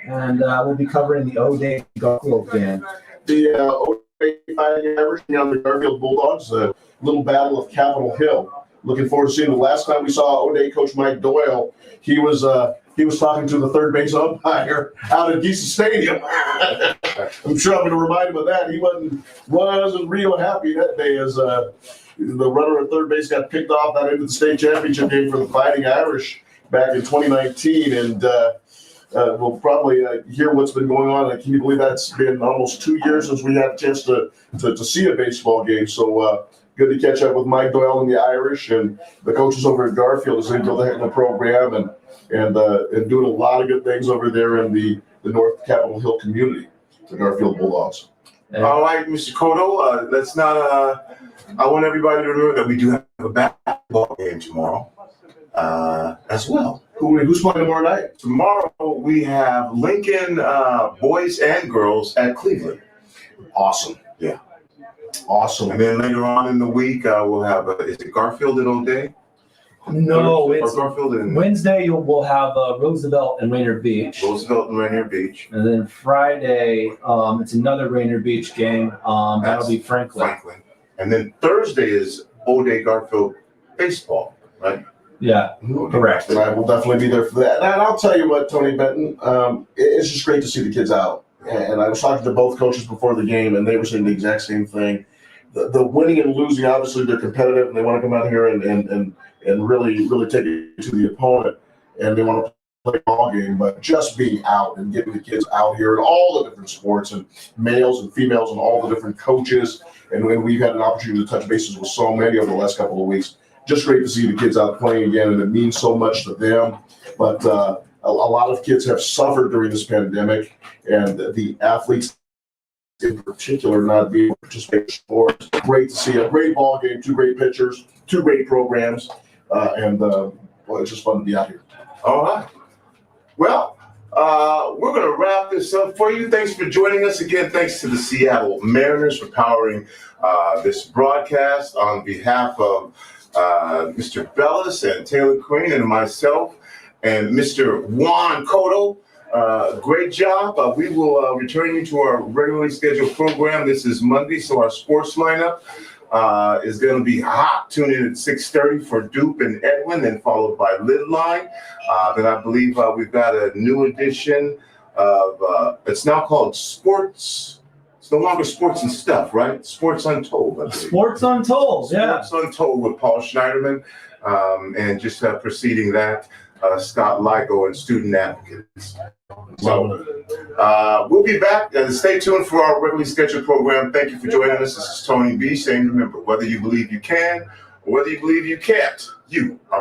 And we'll be covering the O'Day Garfield game. The O'Day Fighting Irish on the Garfield Bulldogs, a little battle of Capitol Hill. Looking forward to seeing the last time we saw O'Day coach Mike Doyle. He was talking to the third base umpire out at Geisa Stadium. I'm sure I'm going to remind him of that. He wasn't real happy that day as the runner at third base got picked off that into the state championship game for the Fighting Irish back in 2019. And we'll probably hear what's been going on. Can you believe that's been almost 2 years since we had a chance to see a baseball game? So good to catch up with Mike Doyle and the Irish and the coaches over at Garfield as they build a heck of a program and doing a lot of good things over there in the North Capitol Hill community, the Garfield Bulldogs. All right, Mr. Cotto, let's not. I want everybody to remember that we do have a basketball game tomorrow as well. Who's playing tomorrow night? Tomorrow we have Lincoln boys and girls at Cleveland. Awesome. Yeah. Awesome. And then later on in the week, we'll have, is it Garfield and O'Day? No, it's Garfield and Wednesday. We'll have Roosevelt and Rainier Beach. Roosevelt and Rainier Beach. And then Friday, it's another Rainier Beach game. That'll be Franklin. And then Thursday is O'Day Garfield baseball, right? Yeah, correct. And I will definitely be there for that. And I'll tell you what, Tony Benton, it's just great to see the kids out. And I was talking to both coaches before the game, and they were saying the exact same thing. The winning and losing, obviously, they're competitive, and they want to come out here and really take it to the opponent, and they want to play a ball game. But just being out and getting the kids out here in all the different sports, and males and females, and all the different coaches, and when we've had an opportunity to touch bases with so many over the last couple of weeks. Just great to see the kids out playing again, and it means so much to them. But a lot of kids have suffered during this pandemic, and the athletes in particular not being able to participate in sports. Great to see a great ball game, two great pitchers, two great programs, and it's just fun to be out here. All right. Well, we're going to wrap this up for you. Thanks for joining us again. Thanks to the Seattle Mariners for powering this broadcast on behalf of Mr. Bellis and Taylor Crane and myself and Mr. Juan Cotto. Great job. We will return you to our regularly scheduled program. This is Monday, so our sports lineup is going to be hot. Tune in at 6:30 for Dupe and Edwin, then followed by Lidline. Then I believe we've got a new edition of, it's now called Sports. It's no longer Sports and Stuff, right? Sports Untold, I believe. Sports Untold, yeah. Sports Untold with Paul Schneiderman. And just preceding that, Scott Ligo and Student Advocates. So we'll be back. Stay tuned for our regularly scheduled program. Thank you for joining us. This is Tony B saying, remember, whether you believe you can or whether you believe you can't, you are